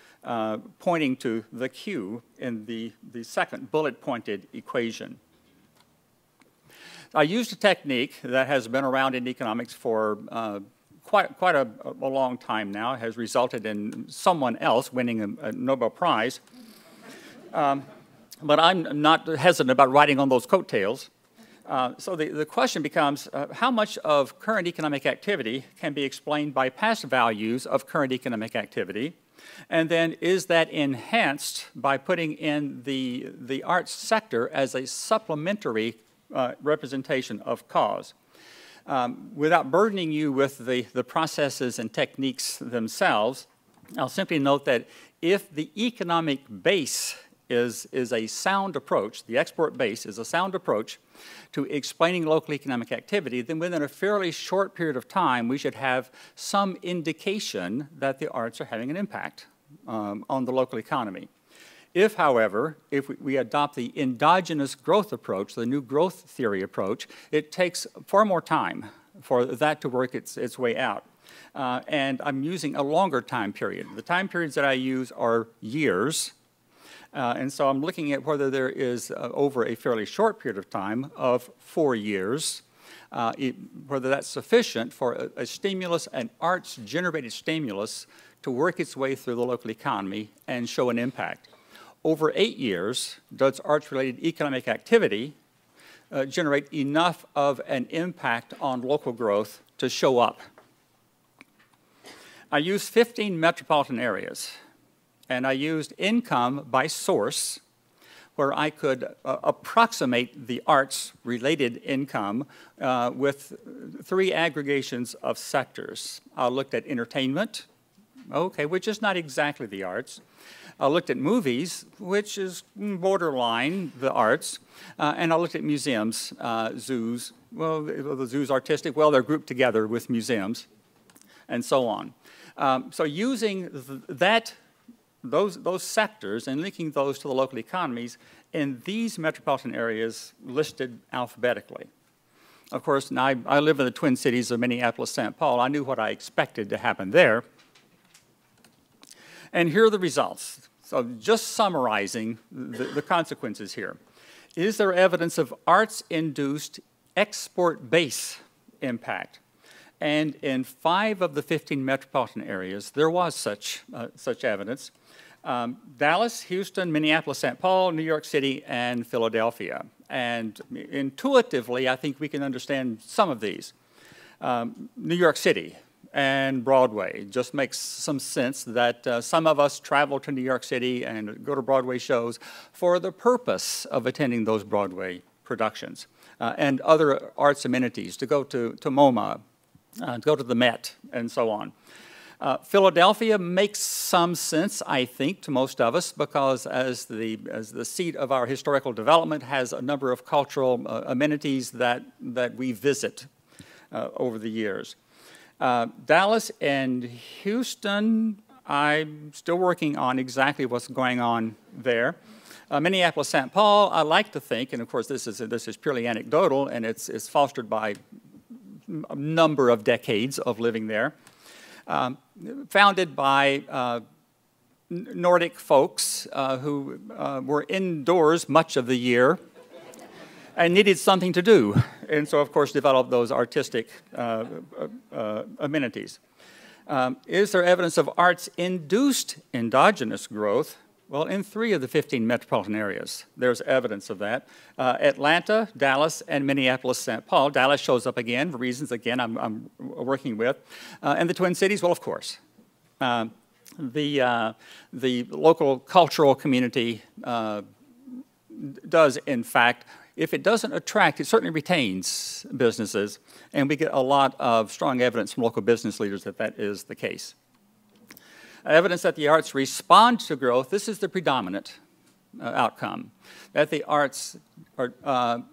pointing to the Q in the second bullet-pointed equation. I used a technique that has been around in economics for quite a long time now. It has resulted in someone else winning a Nobel Prize. But I'm not hesitant about riding on those coattails. So the question becomes, how much of current economic activity can be explained by past values of current economic activity? And then is that enhanced by putting in the arts sector as a supplementary representation of cause? Without burdening you with the processes and techniques themselves, I'll simply note that if the economic base is a sound approach, the export base is a sound approach to explaining local economic activity, then within a fairly short period of time, we should have some indication that the arts are having an impact on the local economy. If, however, if we adopt the endogenous growth approach, the new growth theory approach, it takes far more time for that to work its way out. And I'm using a longer time period. The time periods that I use are years. And so I'm looking at whether there is, over a fairly short period of time of 4 years, whether that's sufficient for a stimulus, an arts-generated stimulus, to work its way through the local economy and show an impact. Over 8 years, does arts-related economic activity generate enough of an impact on local growth to show up? I used 15 metropolitan areas. And I used income by source, where I could approximate the arts-related income with 3 aggregations of sectors. I looked at entertainment, okay, which is not exactly the arts. I looked at movies, which is borderline the arts. And I looked at museums, zoos. Well, the zoo's artistic. Well, they're grouped together with museums, and so on. So using those sectors and linking those to the local economies in these metropolitan areas listed alphabetically. Of course, now I live in the Twin Cities of Minneapolis, St. Paul. I knew what I expected to happen there. And here are the results. So just summarizing the consequences here. Is there evidence of arts-induced export base impact? And in 5 of the 15 metropolitan areas, there was such evidence. Dallas, Houston, Minneapolis, St. Paul, New York City, and Philadelphia. And intuitively, I think we can understand some of these. New York City and Broadway just makes some sense that some of us travel to New York City and go to Broadway shows for the purpose of attending those Broadway productions and other arts amenities, to go to MoMA, to go to the Met, and so on. Philadelphia makes some sense, I think, to most of us, because as the seat of our historical development, has a number of cultural amenities that we visit over the years. Dallas and Houston, I'm still working on exactly what's going on there. Minneapolis, St. Paul, I like to think, and of course this is purely anecdotal, and it's fostered by a number of decades of living there. Founded by Nordic folks who were indoors much of the year and needed something to do, and so of course developed those artistic amenities. Is there evidence of arts-induced endogenous growth? Well, in 3 of the 15 metropolitan areas, there's evidence of that. Atlanta, Dallas, and Minneapolis, St. Paul. Dallas shows up again for reasons, again, I'm working with. And the Twin Cities, well, of course. The local cultural community does, in fact, if it doesn't attract, it certainly retains businesses, and we get a lot of strong evidence from local business leaders that that is the case. Evidence that the arts respond to growth, this is the predominant outcome, that the arts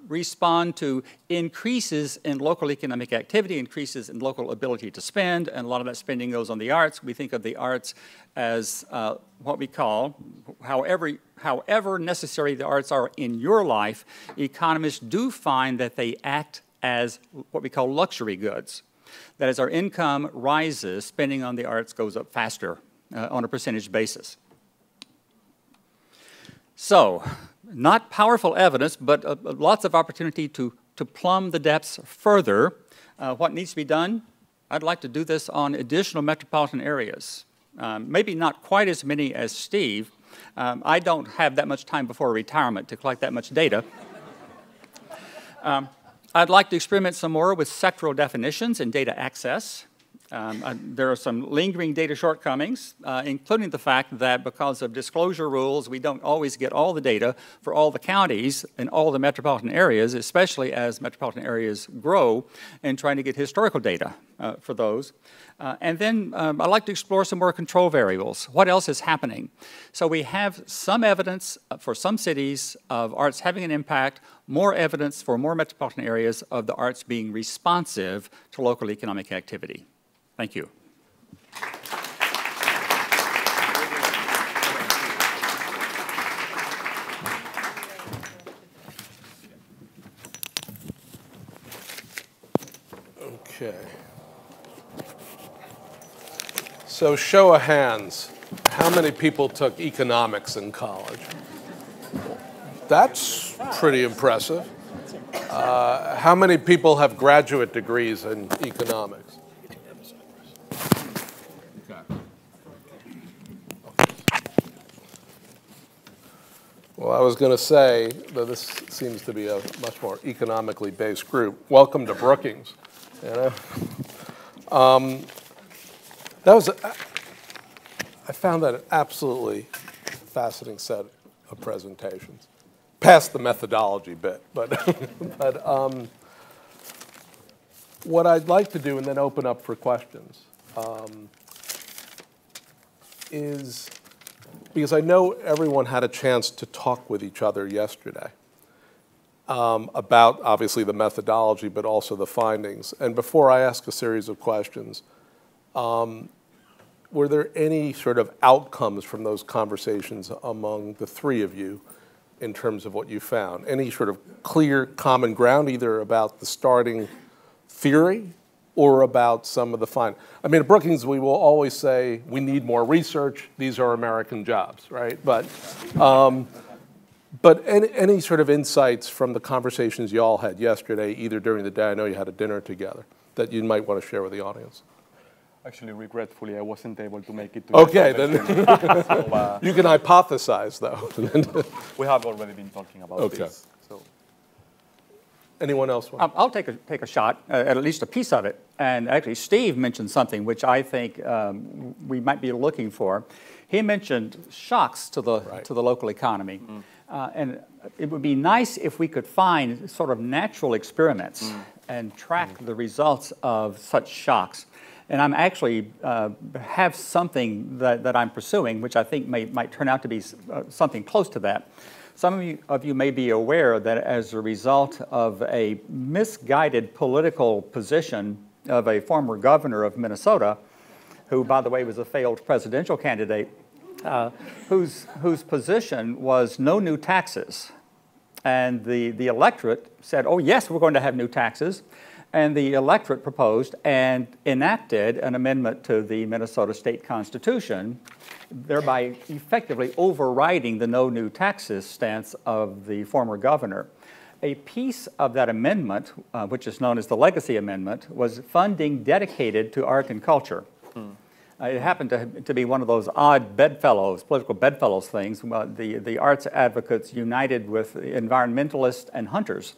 respond to increases in local economic activity, increases in local ability to spend, and a lot of that spending goes on the arts. We think of the arts as what we call, however necessary the arts are in your life, economists do find that they act as what we call luxury goods. That as our income rises, spending on the arts goes up faster on a percentage basis. So, not powerful evidence, but lots of opportunity to plumb the depths further. What needs to be done? I'd like to do this on additional metropolitan areas. Maybe not quite as many as Steve. I don't have that much time before retirement to collect that much data. I'd like to experiment some more with sectoral definitions and data access. There are some lingering data shortcomings, including the fact that because of disclosure rules, we don't always get all the data for all the counties and all the metropolitan areas, especially as metropolitan areas grow, and trying to get historical data for those. And then I'd like to explore some more control variables. What else is happening? So we have some evidence for some cities of arts having an impact, more evidence for more metropolitan areas of the arts being responsive to local economic activity. Thank you. Okay. So show of hands, how many people took economics in college? That's pretty impressive. How many people have graduate degrees in economics? Well, I was going to say that this seems to be a much more economically based group. Welcome to Brookings. You know? I found that an absolutely fascinating set of presentations. Past the methodology bit, but what I'd like to do, and then open up for questions, is, because I know everyone had a chance to talk with each other yesterday about, obviously, the methodology, but also the findings. And before I ask a series of questions, were there any sort of outcomes from those conversations among the 3 of you in terms of what you found? Any sort of clear common ground, either about the starting theory or about some of the fine? I mean, at Brookings, we will always say we need more research. These are American jobs, right? But any sort of insights from the conversations you all had yesterday, either during the day, I know you had a dinner together, that you might want to share with the audience? Actually, regretfully, I wasn't able to make it to Okay, the then so, you can hypothesize, though. we have already been talking about Okay. this. So. Anyone else want? I'll take a shot at least a piece of it. And actually, Steve mentioned something which I think we might be looking for. He mentioned shocks to the local economy. And it would be nice if we could find sort of natural experiments and track the results of such shocks. And I'm actually have something that I'm pursuing, which I think might turn out to be something close to that. Some of you may be aware that as a result of a misguided political position of a former governor of Minnesota, who, by the way, was a failed presidential candidate, whose position was no new taxes. And the electorate said, oh, yes, we're going to have new taxes. And the electorate proposed and enacted an amendment to the Minnesota State Constitution, thereby effectively overriding the no new taxes stance of the former governor. A piece of that amendment, which is known as the Legacy Amendment, was funding dedicated to art and culture. It happened to be one of those odd bedfellows, political bedfellows things. The arts advocates united with environmentalists and hunters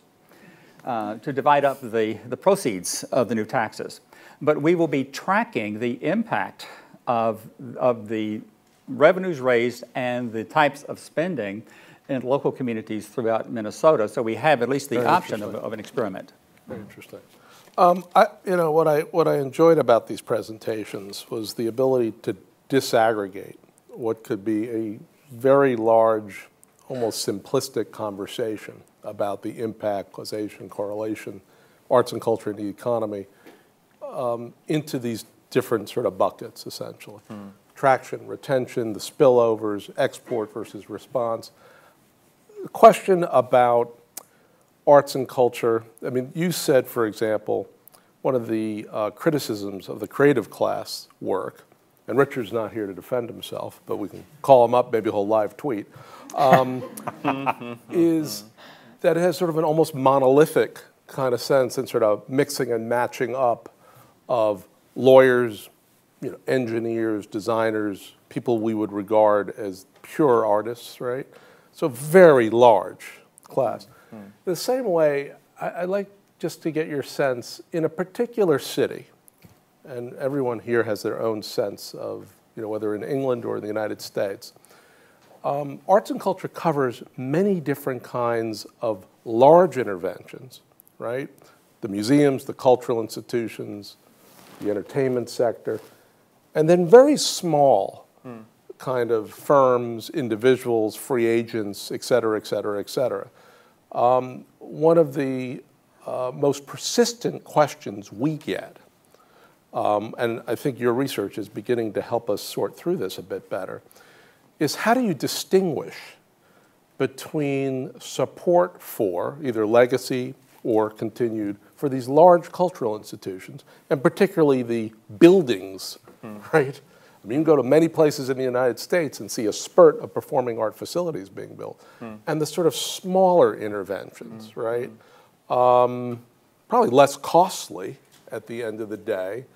to divide up the proceeds of the new taxes. But we will be tracking the impact of the revenues raised and the types of spending in local communities throughout Minnesota. So we have at least the option of an experiment. Very interesting. What I enjoyed about these presentations was the ability to disaggregate what could be a very large, almost simplistic conversation about the impact, causation, correlation, arts and culture in the economy, into these different sort of buckets, essentially. Traction, retention, the spillovers, export versus response. The question about arts and culture, I mean, you said, for example, one of the criticisms of the creative class work, and Richard's not here to defend himself, but we can call him up, maybe he'll live tweet, is that it has sort of an almost monolithic kind of sense and sort of mixing and matching up of lawyers, engineers, designers, people we would regard as pure artists, right? So very large class. The same way, I'd like just to get your sense, in a particular city, and everyone here has their own sense of, whether in England or in the United States, arts and culture covers many different kinds of large interventions, right? The museums, the cultural institutions, the entertainment sector, and then very small kind of firms, individuals, free agents, et cetera, et cetera, et cetera. One of the most persistent questions we get, and I think your research is beginning to help us sort through this a bit better, is how do you distinguish between support for either legacy or continued for these large cultural institutions, and particularly the buildings, right? I mean, you can go to many places in the United States and see a spurt of performing art facilities being built, and the sort of smaller interventions, right? Probably less costly at the end of the day,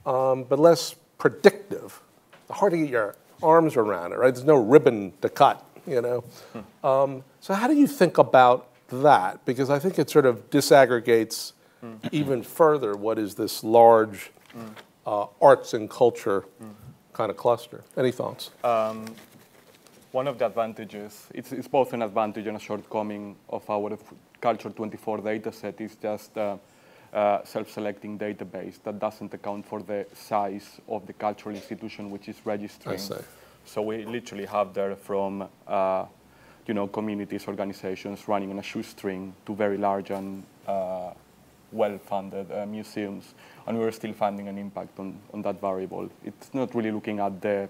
but less predictive. Hard to get your arms around it, right? There's no ribbon to cut, So how do you think about that? Because I think it sort of disaggregates even further what is this large arts and culture kind of cluster. Any thoughts? One of the advantages, it's both an advantage and a shortcoming of our Culture 24 data set, is just self-selecting database that doesn't account for the size of the cultural institution which is registering. I see. So we literally have there from communities, organizations running on a shoestring to very large and well-funded museums, and we're still finding an impact on that variable. It's not really looking at the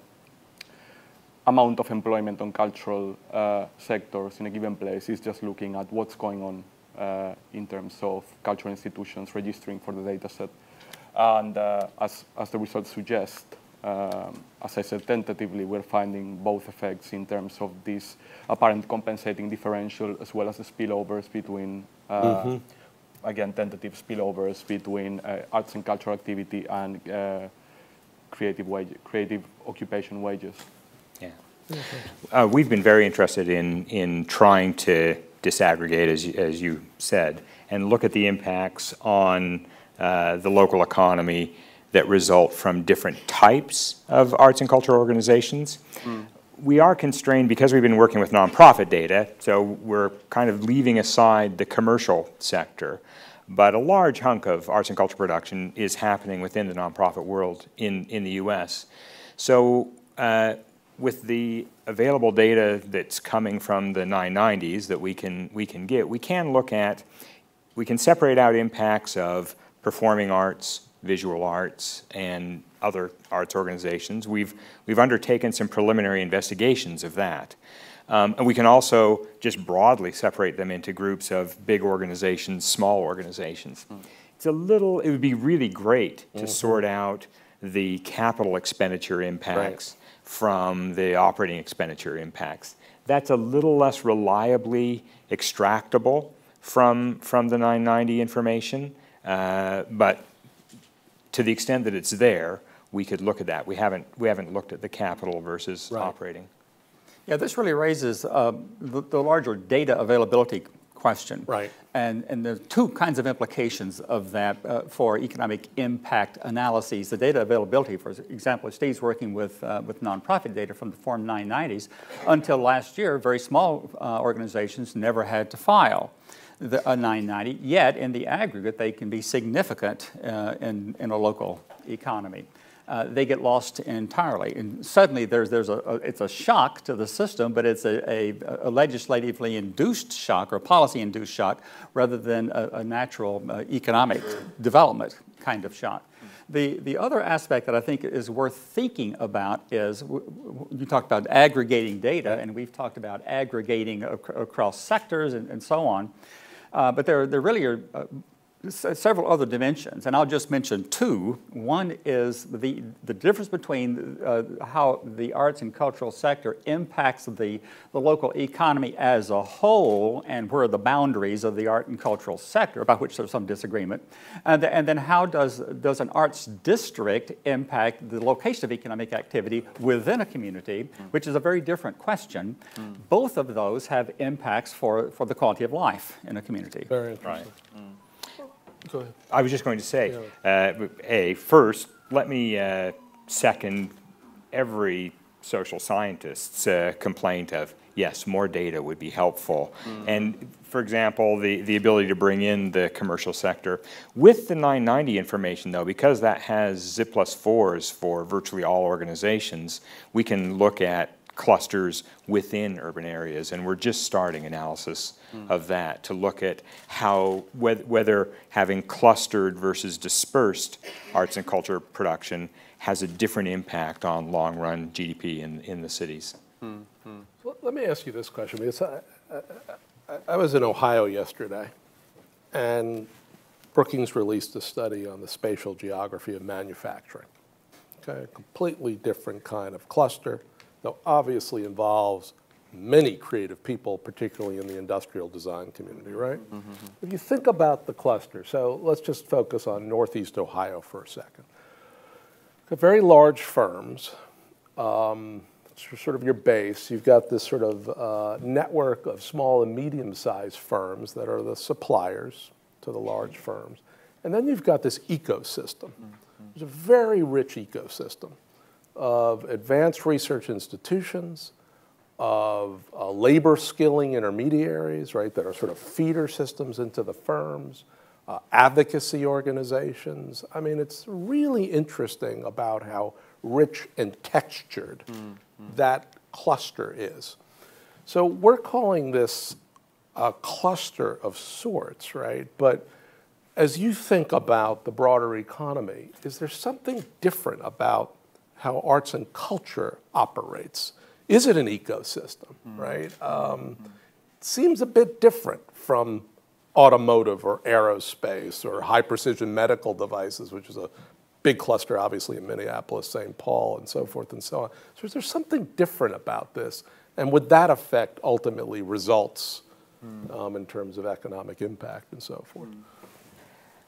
amount of employment on cultural sectors in a given place. It's just looking at what's going on in terms of cultural institutions registering for the data set. And as the results suggest, as I said, tentatively, we're finding both effects in terms of this apparent compensating differential as well as the spillovers between, again, tentative spillovers between arts and cultural activity and creative occupation wages. Yeah. We've been very interested in trying to disaggregate, as you said, and look at the impacts on the local economy that result from different types of arts and cultural organizations. We are constrained because we've been working with nonprofit data, so we're kind of leaving aside the commercial sector. But a large hunk of arts and culture production is happening within the nonprofit world in the U.S. So with the available data that's coming from the 990s that we can get, we can separate out impacts of performing arts, visual arts, and other arts organizations. We've undertaken some preliminary investigations of that. And we can also just broadly separate them into groups of big organizations, small organizations. It would be really great to sort out the capital expenditure impacts from the operating expenditure impacts. That's a little less reliably extractable from the 990 information, but to the extent that it's there, we could look at that. We haven't looked at the capital versus operating. Yeah, this really raises the larger data availability question. Right. And there are two kinds of implications of that for economic impact analyses. The data availability, for example, Steve's working with nonprofit data from the Form 990s. Until last year, very small organizations never had to file a 990, yet in the aggregate they can be significant in a local economy. They get lost entirely, and suddenly it's a shock to the system, but it's a legislatively induced shock or policy-induced shock rather than a natural economic development kind of shock. The other aspect that I think is worth thinking about is, you talked about aggregating data, and we've talked about aggregating across sectors and so on, but there really are several other dimensions, and I'll just mention two. One is the difference between how the arts and cultural sector impacts the local economy as a whole, and where are the boundaries of the art and cultural sector, about which there's some disagreement, and then how does an arts district impact the location of economic activity within a community, which is a very different question. Both of those have impacts for the quality of life in a community. Very interesting. Go ahead. I was just going to say, first, let me second every social scientist's complaint of, yes, more data would be helpful. And for example, the ability to bring in the commercial sector. With the 990 information, though, because that has ZIP+4s for virtually all organizations, we can look at clusters within urban areas, and we're just starting analysis of that to look at how whether having clustered versus dispersed arts and culture production has a different impact on long-run GDP in the cities. Well, let me ask you this question, because I was in Ohio yesterday, and Brookings released a study on the spatial geography of manufacturing. Okay, a completely different kind of cluster, though obviously involves many creative people, particularly in the industrial design community, right? If you think about the cluster, so let's just focus on Northeast Ohio for a second. Very large firms, sort of your base. You've got this sort of network of small and medium-sized firms that are the suppliers to the large firms. And then you've got this ecosystem. It's a very rich ecosystem of advanced research institutions, of labor skilling intermediaries, right, that are sort of feeder systems into the firms, advocacy organizations. I mean, it's really interesting about how rich and textured that cluster is. So we're calling this a cluster of sorts, right? But as you think about the broader economy, is there something different about how arts and culture operates? Is it an ecosystem, right? It seems a bit different from automotive or aerospace or high-precision medical devices, which is a big cluster, obviously, in Minneapolis, St. Paul, and so forth and so on. So is there something different about this? And would that affect, ultimately, results in terms of economic impact and so forth?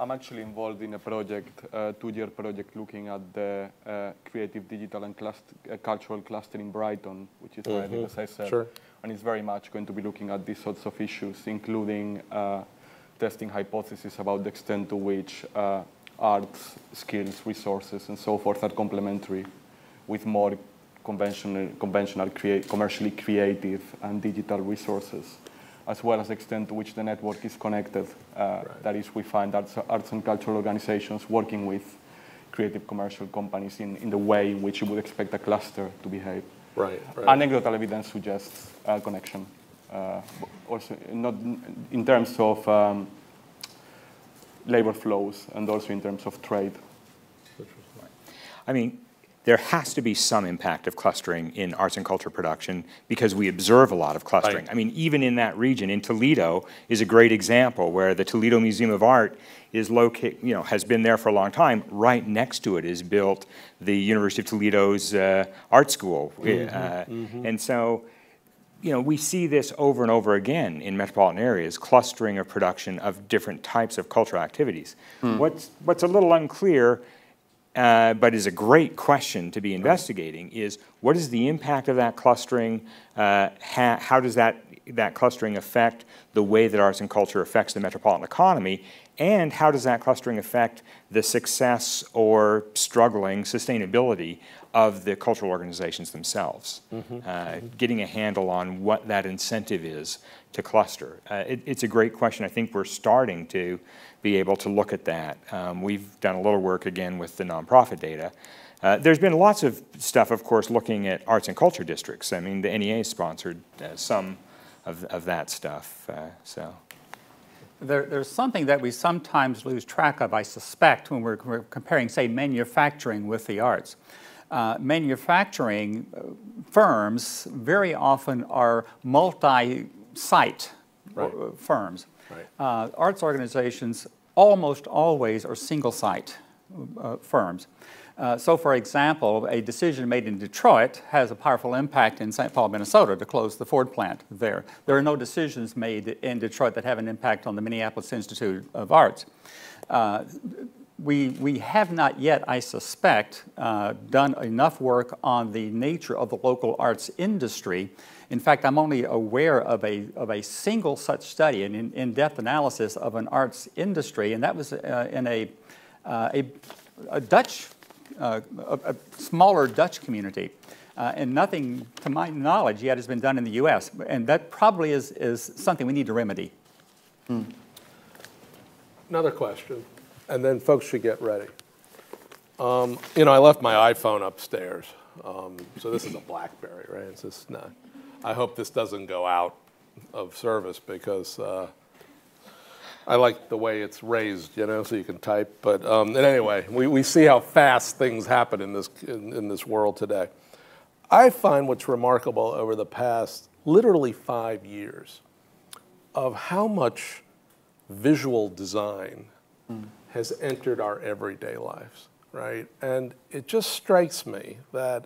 I'm actually involved in a project, a 2-year project, looking at the creative, digital, and cultural cluster in Brighton, which is where I live, as I said. Sure. And it's very much going to be looking at these sorts of issues, including testing hypotheses about the extent to which arts, skills, resources, and so forth are complementary with more conventional commercially creative and digital resources, as well as the extent to which the network is connected. That is, we find arts and cultural organizations working with creative commercial companies in the way in which you would expect a cluster to behave. Right. Anecdotal evidence suggests a connection, also not in terms of labor flows and also in terms of trade. I mean, there has to be some impact of clustering in arts and culture production because we observe a lot of clustering. Right. I mean, even in that region, in Toledo is a great example where the Toledo Museum of Art is located, has been there for a long time. Right next to it is built the University of Toledo's art school. And so, we see this over and over again in metropolitan areas, clustering of production of different types of cultural activities. What's a little unclear, but is a great question to be investigating, is what is the impact of that clustering? How does that clustering affect the way that arts and culture affects the metropolitan economy? And how does that clustering affect the success or struggling sustainability of the cultural organizations themselves? Getting a handle on what that incentive is to cluster. It's a great question. I think we're starting to be able to look at that. We've done a little work, again, with the nonprofit data. There's been lots of stuff, of course, looking at arts and culture districts. I mean, the NEA sponsored some of that stuff. There's something that we sometimes lose track of, I suspect, when we're comparing, say, manufacturing with the arts. Manufacturing firms very often are multi-site firms. Right. Arts organizations almost always are single-site firms. So, for example, a decision made in Detroit has a powerful impact in St. Paul, Minnesota, to close the Ford plant there. There are no decisions made in Detroit that have an impact on the Minneapolis Institute of Arts. We have not yet, I suspect, done enough work on the nature of the local arts industry. In fact, I'm only aware of a single such study, an in-depth analysis of an arts industry, and that was in a Dutch, a smaller Dutch community. And nothing, to my knowledge, yet has been done in the U.S. And that probably is something we need to remedy. Another question, and then folks should get ready. I left my iPhone upstairs, so this is a BlackBerry, right? It's just not. I hope this doesn't go out of service because I like the way it's raised, so you can type. But and anyway, we see how fast things happen in this world today. I find what's remarkable over the past literally 5 years of how much visual design has entered our everyday lives, right? And it just strikes me that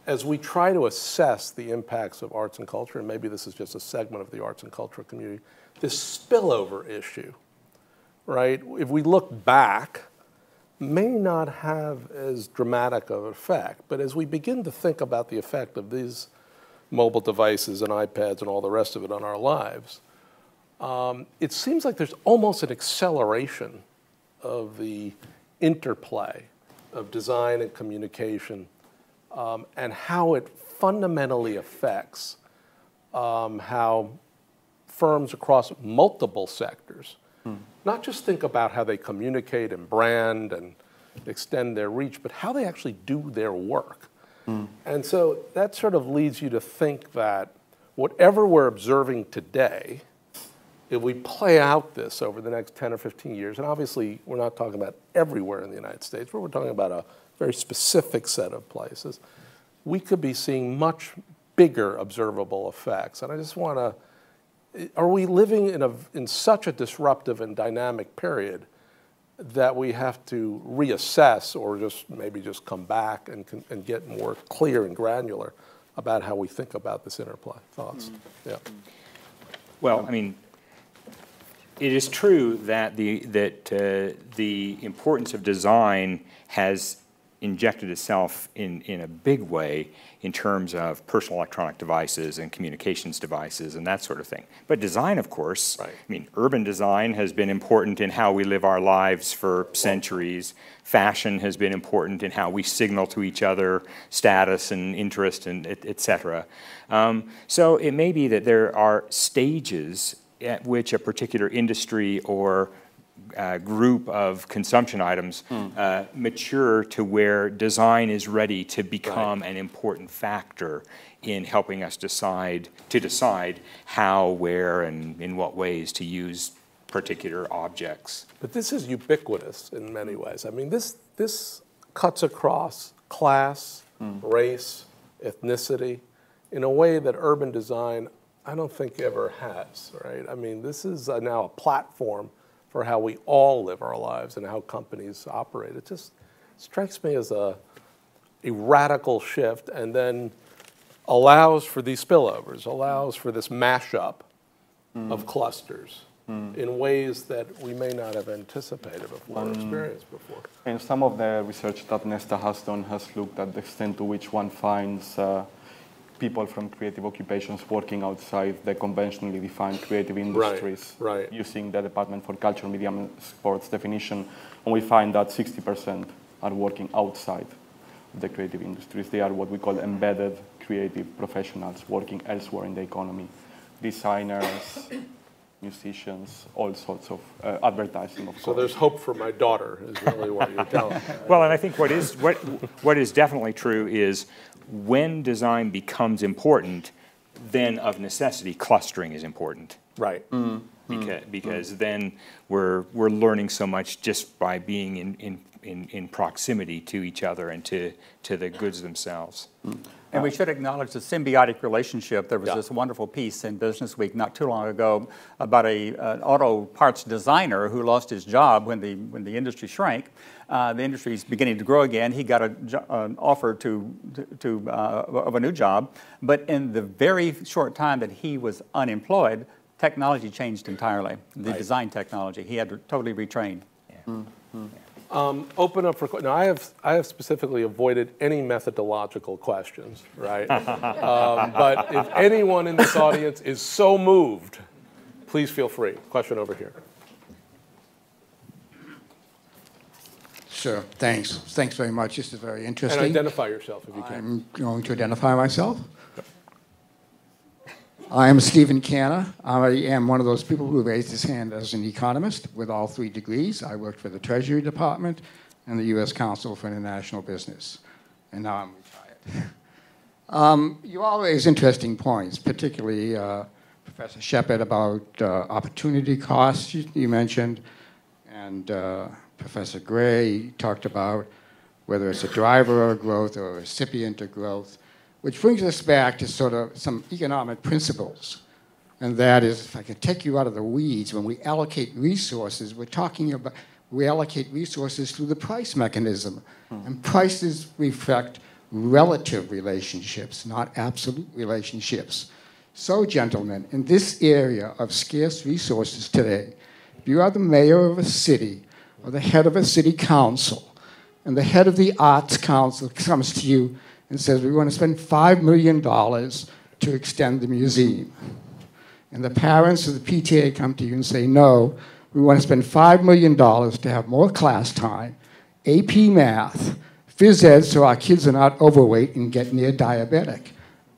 as we try to assess the impacts of arts and culture, and maybe this is just a segment of the arts and cultural community, this spillover issue, right? If we look back, may not have as dramatic of an effect, but as we begin to think about the effect of these mobile devices and iPads and all the rest of it on our lives, it seems like there's almost an acceleration of the interplay of design and communication and how it fundamentally affects how firms across multiple sectors not just think about how they communicate and brand and extend their reach, but how they actually do their work. And so that sort of leads you to think that whatever we're observing today, if we play out this over the next 10 or 15 years, and obviously we're not talking about everywhere in the United States, but we're talking about a very specific set of places, we could be seeing much bigger observable effects. And I just want to are we living in such a disruptive and dynamic period that we have to reassess or maybe just come back and get more clear and granular about how we think about this interplay? Thoughts? Yeah. Well, I mean, it is true that the importance of design has injected itself in a big way in terms of personal electronic devices and communications devices and that sort of thing. But design, of course, right. I mean, urban design has been important in how we live our lives for centuries. Fashion has been important in how we signal to each other status and interest and et cetera. So it may be that there are stages at which a particular industry or group of consumption items mature to where design is ready to become an important factor in helping us decide how, where, and in what ways to use particular objects. But this is ubiquitous in many ways. I mean, this cuts across class, race, ethnicity, in a way that urban design, I don't think ever has, right? I mean, this is now a platform for how we all live our lives and how companies operate. It just strikes me as a radical shift, and then allows for these spillovers, allows for this mashup of clusters in ways that we may not have anticipated before or experienced before. And some of the research that Nesta has done has looked at the extent to which one finds people from creative occupations working outside the conventionally defined creative industries, using the Department for Culture, Media and Sports definition, and we find that 60% are working outside the creative industries. They are what we call embedded creative professionals working elsewhere in the economy. Designers, musicians, all sorts of advertising, of course. So there's hope for my daughter, is really what you're telling me. Well, and I think what is definitely true is when design becomes important, then of necessity clustering is important. Right. Because then we're learning so much just by being in proximity to each other and to the goods themselves. And we should acknowledge the symbiotic relationship. There was this wonderful piece in Business Week not too long ago about an auto parts designer who lost his job when the industry shrank. The industry is beginning to grow again. He got an offer of a new job, but in the very short time that he was unemployed, technology changed entirely. The design technology, he had to totally retrain. Open up for now. I have specifically avoided any methodological questions, right? But if anyone in this audience is so moved, please feel free. Question over here. Sure. Thanks. Thanks very much. This is very interesting. And identify yourself if you can. I'm going to identify myself. I am Stephen Canna. I am one of those people who raised his hand as an economist with all 3 degrees. I worked for the Treasury Department and the U.S. Council for International Business, and now I'm retired. You all raise interesting points, particularly Professor Shepard about opportunity costs you mentioned, and Professor Gray talked about whether it's a driver of growth or a recipient of growth. Which brings us back to sort of some economic principles. And that is, if I can take you out of the weeds, when we allocate resources, we allocate resources through the price mechanism. And prices reflect relative relationships, not absolute relationships. So, gentlemen, in this area of scarce resources today, if you are the mayor of a city or the head of a city council, and the head of the arts council comes to you and says, we want to spend $5 million to extend the museum. And the parents of the PTA come to you and say, no, we want to spend $5 million to have more class time, AP math, phys ed so our kids are not overweight and get near diabetic.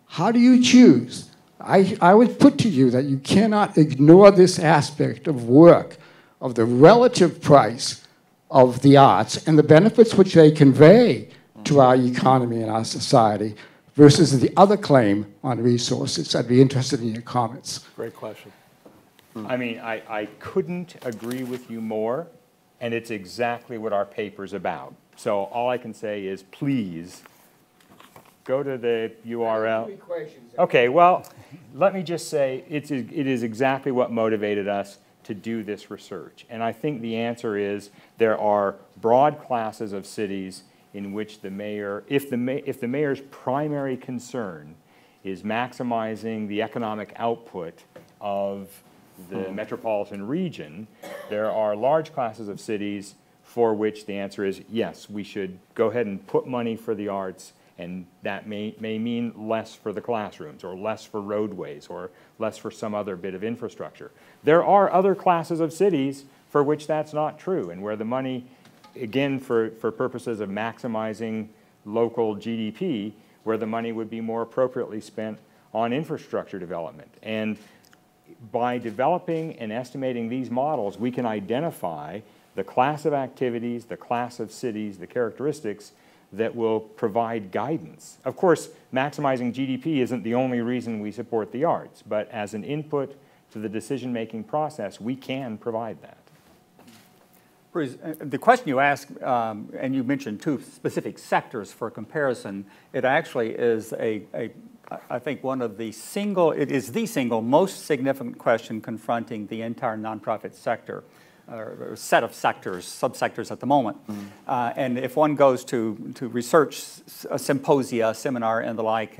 How do you choose? I would put to you that you cannot ignore this aspect of work, of the relative price of the arts and the benefits which they convey to our economy and our society versus the other claim on resources. I'd be interested in your comments. Great question. I mean, I couldn't agree with you more, and it's exactly what our paper's about. So all I can say is please go to the URL. Okay, well, let me just say it is exactly what motivated us to do this research. And I think the answer is there are broad classes of cities in which the mayor, if the mayor's primary concern is maximizing the economic output of the metropolitan region, there are large classes of cities for which the answer is yes, we should go ahead and put money for the arts, and that may mean less for the classrooms, or less for roadways, or less for some other bit of infrastructure. There are other classes of cities for which that's not true, and where the money, again, for purposes of maximizing local GDP, where the money would be more appropriately spent on infrastructure development. And by developing and estimating these models, we can identify the class of activities, the class of cities, the characteristics that will provide guidance. Of course, maximizing GDP isn't the only reason we support the arts, but as an input to the decision-making process, we can provide that. Bruce, the question you asked, and you mentioned two specific sectors for comparison, it actually is I think it is the single most significant question confronting the entire nonprofit sector, or set of sectors, subsectors at the moment. And if one goes to research symposia, seminar, and the like,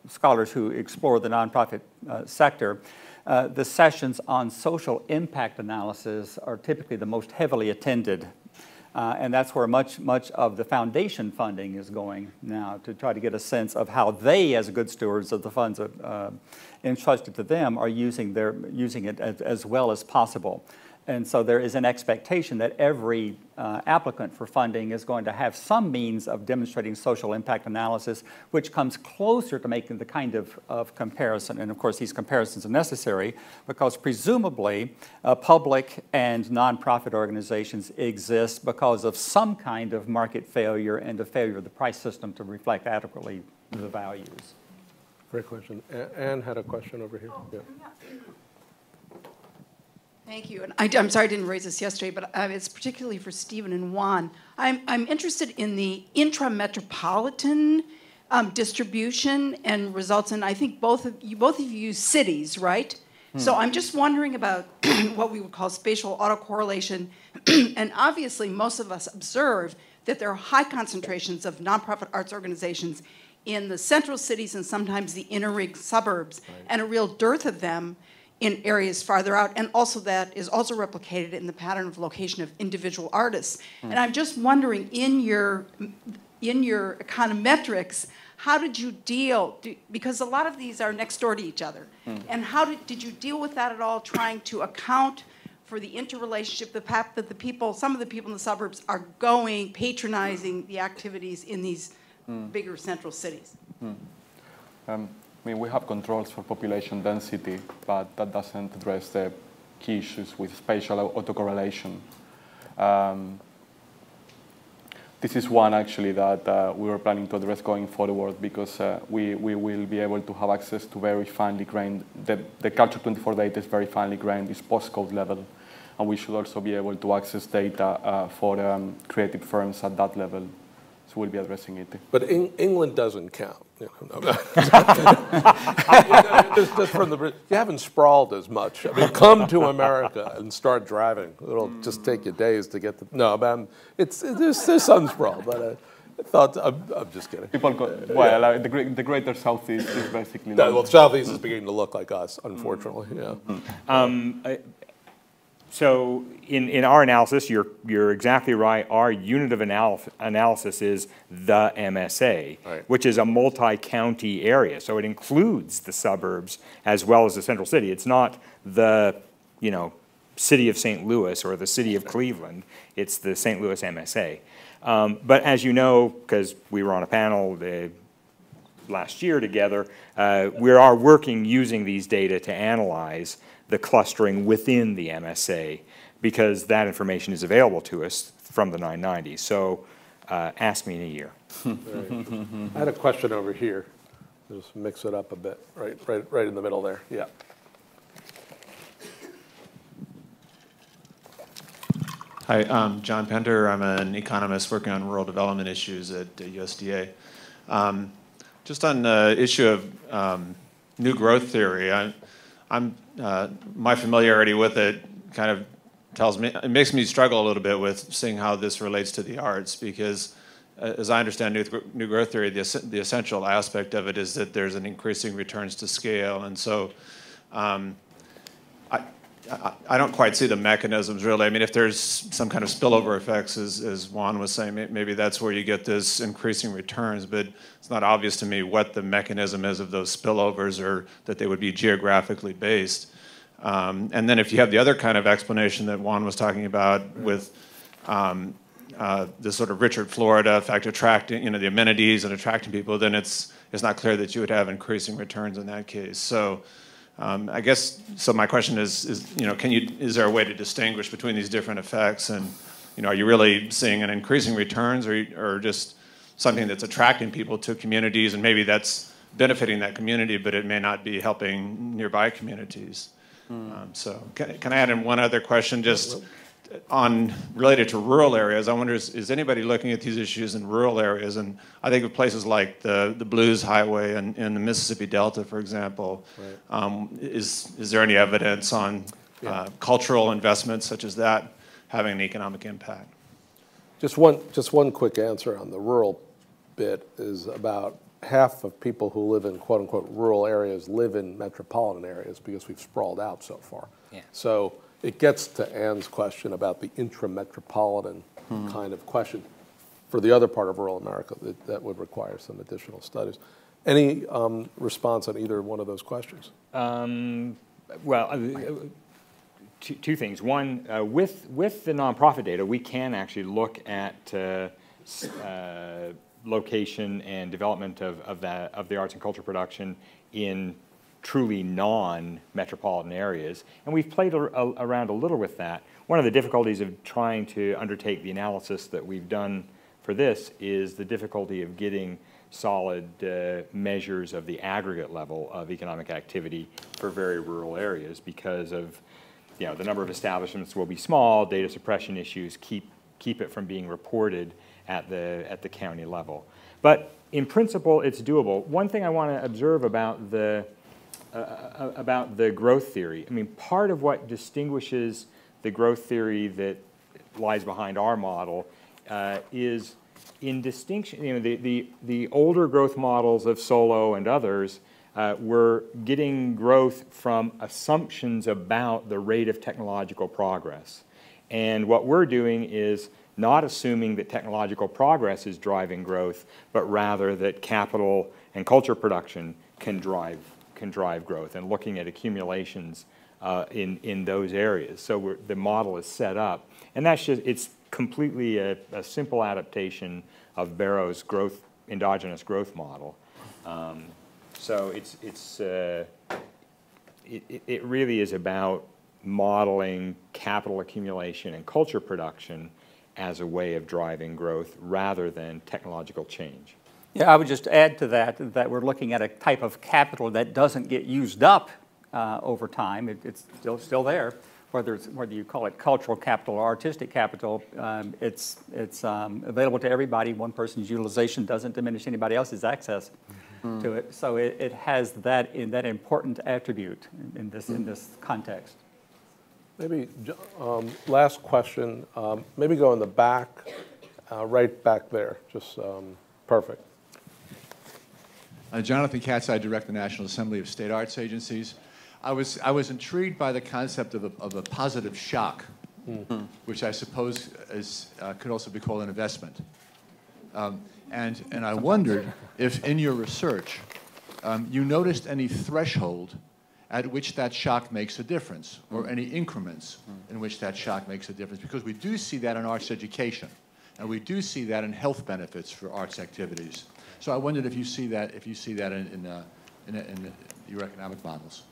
scholars who explore the nonprofit sector, the sessions on social impact analysis are typically the most heavily attended. And that's where much of the foundation funding is going now, to try to get a sense of how they, as good stewards of the funds entrusted to them, are using it as well as possible. And so there is an expectation that every applicant for funding is going to have some means of demonstrating social impact analysis, which comes closer to making the kind of comparison. And of course, these comparisons are necessary because presumably public and nonprofit organizations exist because of some kind of market failure and a failure of the price system to reflect adequately the values. Great question. Anne had a question over here. Yeah. Thank you. And I'm sorry I didn't raise this yesterday, but it's particularly for Stephen and Juan. I'm interested in the intra-metropolitan distribution and results, and I think both of you use cities, right? So I'm just wondering about what we would call spatial autocorrelation. And obviously, most of us observe that there are high concentrations of nonprofit arts organizations in the central cities and sometimes the inner ring suburbs, and a real dearth of them in areas farther out, and also that is also replicated in the pattern of location of individual artists. And I'm just wondering, in your econometrics, how did you because a lot of these are next door to each other, and how did you deal with that at all, trying to account for the interrelationship, the fact that some of the people in the suburbs are patronizing the activities in these bigger central cities? I mean, we have controls for population density, but that doesn't address the key issues with spatial autocorrelation. This is one, actually, that we were planning to address going forward, because we will be able to have access to very finely grained, the Culture 24 data is very finely grained, it's postcode level, and we should also be able to access data for creative firms at that level. So we'll be addressing it. But England doesn't count. You haven't sprawled as much. I mean, come to America and start driving. It'll just take you days to get to. No, man, there's some sprawl, but I'm just kidding. People go, well, the greater southeast is basically. Well, the southeast is beginning to look like us, unfortunately. Yeah. So in our analysis, you're exactly right. Our unit of analysis is the MSA, right, which is a multi-county area. So it includes the suburbs as well as the central city. It's not the city of St. Louis or the city of Cleveland. It's the St. Louis MSA. But as you know, because we were on a panel last year together, we are working using these data to analyze the clustering within the MSA, because that information is available to us from the 990. So ask me in a year. I had a question over here. Just mix it up a bit, right in the middle there. Yeah. Hi, I'm John Pender. I'm an economist working on rural development issues at USDA. Just on the issue of new growth theory, my familiarity with it kind of tells me, it makes me struggle a little bit with seeing how this relates to the arts, because as I understand new growth theory, the essential aspect of it is that there's an increasing returns to scale, and so I don't quite see the mechanisms really. I mean, if there's some kind of spillover effects, as Juan was saying, maybe that's where you get this increasing returns, but it's not obvious to me what the mechanism is of those spillovers, or that they would be geographically based. And then if you have the other kind of explanation that Juan was talking about with this sort of Richard Florida effect, attracting, the amenities and attracting people, then it's not clear that you would have increasing returns in that case. So I guess, so my question is is there a way to distinguish between these different effects? And, are you really seeing an increasing returns, or just something that's attracting people to communities, and maybe that's benefiting that community, but it may not be helping nearby communities? So can I add in one other question, just related to rural areas? I wonder, is anybody looking at these issues in rural areas? And I think of places like the Blues Highway in the Mississippi Delta, for example. Right. Is there any evidence on cultural investments such as that having an economic impact? Just one quick answer on the rural bit is about half of people who live in quote-unquote rural areas live in metropolitan areas because we've sprawled out so far. Yeah. So it gets to Ann's question about the intra-metropolitan kind of question. For the other part of rural America, that would require some additional studies. Any response on either one of those questions? Two things. One, with the nonprofit data, we can actually look at location and development of the arts and culture production in truly non-metropolitan areas, and we've played around a little with that. One of the difficulties of trying to undertake the analysis that we've done for this is the difficulty of getting solid measures of the aggregate level of economic activity for very rural areas, because of the number of establishments will be small, data suppression issues keep it from being reported at the county level. But in principle, it's doable. One thing I want to observe about the growth theory, I mean, part of what distinguishes the growth theory that lies behind our model is in distinction, the older growth models of Solow and others were getting growth from assumptions about the rate of technological progress. And what we're doing is not assuming that technological progress is driving growth, but rather that capital and culture production can drive growth, and looking at accumulations in those areas. So the model is set up, and it's completely a simple adaptation of Barrow's endogenous growth model. So it really is about modeling capital accumulation and culture production as a way of driving growth rather than technological change. Yeah, I would just add to that we're looking at a type of capital that doesn't get used up over time. It's still there, whether you call it cultural capital or artistic capital. It's available to everybody. One person's utilization doesn't diminish anybody else's access to it. So it has that important attribute in this context. Maybe last question. Maybe go in the back, right back there. Just perfect. Jonathan Katz, I direct the National Assembly of State Arts Agencies. I was intrigued by the concept of a positive shock, which I suppose could also be called an investment. And I wondered if in your research you noticed any threshold at which that shock makes a difference, or any increments in which that shock makes a difference, because we do see that in arts education, and we do see that in health benefits for arts activities. So I wondered if you see that in your economic models.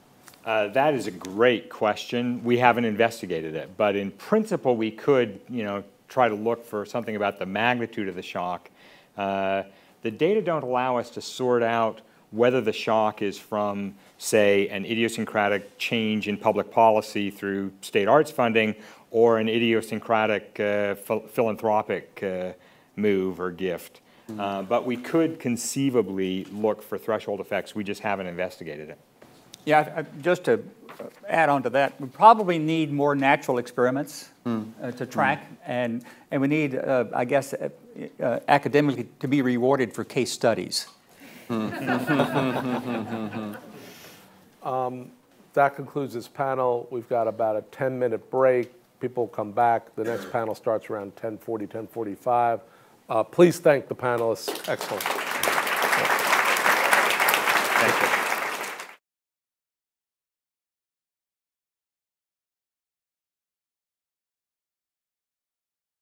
That is a great question. We haven't investigated it, but in principle, we could, try to look for something about the magnitude of the shock. The data don't allow us to sort out whether the shock is from, say, an idiosyncratic change in public policy through state arts funding, or an idiosyncratic philanthropic move or gift. But we could conceivably look for threshold effects. We just haven't investigated it. Yeah, just to add on to that, we probably need more natural experiments to track, and we need, I guess, academically to be rewarded for case studies. That concludes this panel. We've got about a 10-minute break. People come back. The next panel starts around 10:40, 10:45. Please thank the panelists. Excellent. Thank you.